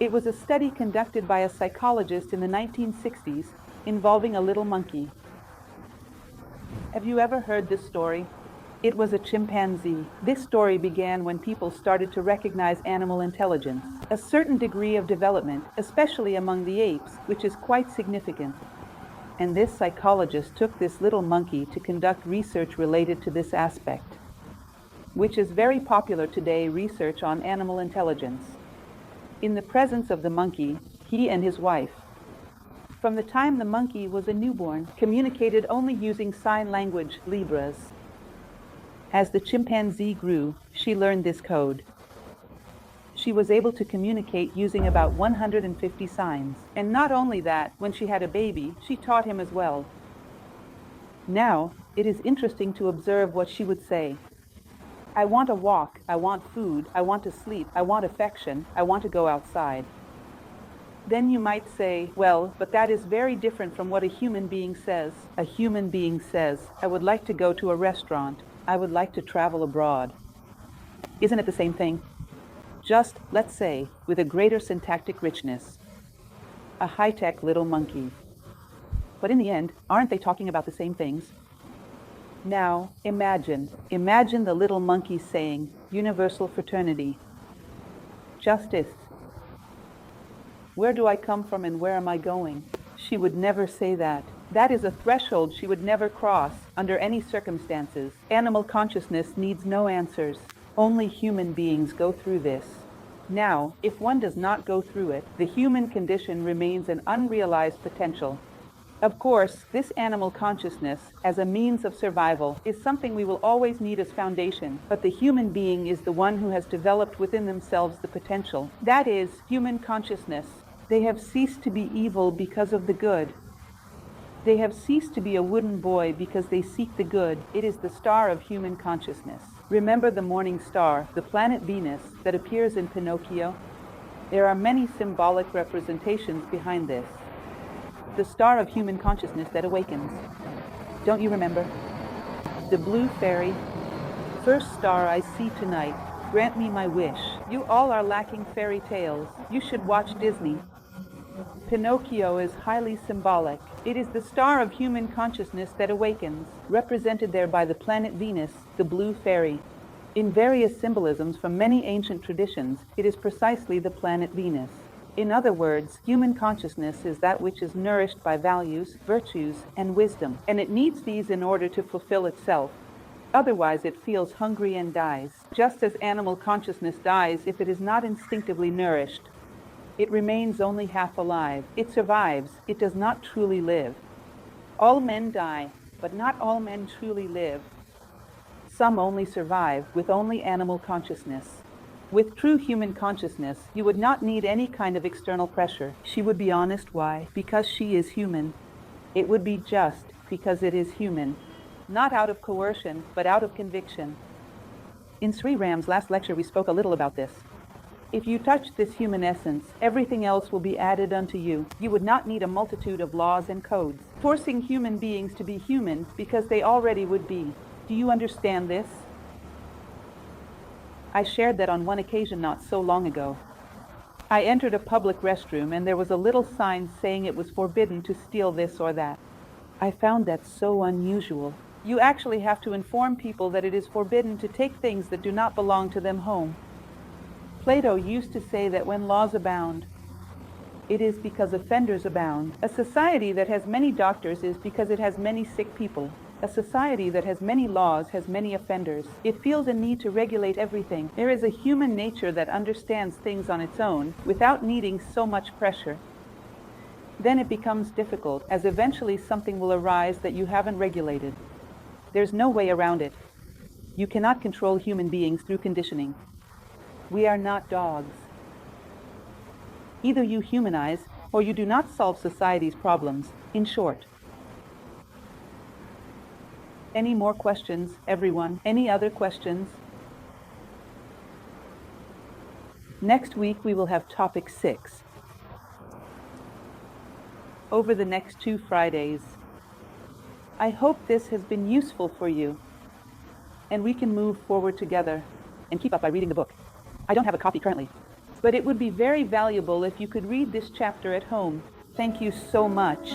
Speaker 1: It was a study conducted by a psychologist in the 1960s involving a little monkey. Have you ever heard this story? It was a chimpanzee. This story began when people started to recognize animal intelligence, a certain degree of development, especially among the apes, which is quite significant. And this psychologist took this little monkey to conduct research related to this aspect, which is very popular today, research on animal intelligence. In the presence of the monkey, he and his wife, from the time the monkey was a newborn, communicated only using sign language, Libras. As the chimpanzee grew, she learned this code. She was able to communicate using about 150 signs. And not only that, when she had a baby, she taught him as well. Now, it is interesting to observe what she would say. I want a walk, I want food, I want to sleep, I want affection, I want to go outside. Then you might say, well, but that is very different from what a human being says. A human being says, I would like to go to a restaurant, I would like to travel abroad. Isn't it the same thing? Just, let's say, with a greater syntactic richness. A high-tech little monkey. But in the end, aren't they talking about the same things? Now, imagine the little monkey saying, universal fraternity, justice. Where do I come from and where am I going? She would never say that. That is a threshold she would never cross under any circumstances. Animal consciousness needs no answers. Only human beings go through this. Now, if one does not go through it, the human condition remains an unrealized potential. Of course, this animal consciousness, as a means of survival, is something we will always need as foundation, but the human being is the one who has developed within themselves the potential. That is, human consciousness. They have ceased to be evil because of the good. They have ceased to be a wooden boy because they seek the good. It is the star of human consciousness. Remember the morning star, the planet Venus, that appears in Pinocchio? There are many symbolic representations behind this. The star of human consciousness that awakens. Don't you remember? The blue fairy. First star I see tonight. Grant me my wish. You all are lacking fairy tales. You should watch Disney. Pinocchio is highly symbolic. It is the star of human consciousness that awakens, represented there by the planet Venus, the blue fairy. In various symbolisms from many ancient traditions, it is precisely the planet Venus. In other words, human consciousness is that which is nourished by values, virtues, and wisdom, and it needs these in order to fulfill itself. Otherwise, it feels hungry and dies, just as animal consciousness dies if it is not instinctively nourished. It remains only half alive. It survives. It does not truly live. All men die, but not all men truly live. Some only survive with only animal consciousness. With true human consciousness, you would not need any kind of external pressure. She would be honest. Why? Because she is human. It would be just because it is human. Not out of coercion, but out of conviction. In Sri Ram's last lecture, we spoke a little about this. If you touch this human essence, everything else will be added unto you. You would not need a multitude of laws and codes, forcing human beings to be human because they already would be. Do you understand this? I shared that on one occasion not so long ago. I entered a public restroom and there was a little sign saying it was forbidden to steal this or that. I found that so unusual. You actually have to inform people that it is forbidden to take things that do not belong to them home. Plato used to say that when laws abound, it is because offenders abound. A society that has many doctors is because it has many sick people. A society that has many laws has many offenders. It feels a need to regulate everything. There is a human nature that understands things on its own without needing so much pressure. Then it becomes difficult, as eventually something will arise that you haven't regulated. There's no way around it. You cannot control human beings through conditioning. We are not dogs. Either you humanize, or you do not solve society's problems. In short. Any more questions, everyone? Any other questions? Next week we will have topic 6. Over the next 2 Fridays. I hope this has been useful for you, and we can move forward together and keep up by reading the book. I don't have a copy currently, but it would be very valuable if you could read this chapter at home. Thank you so much.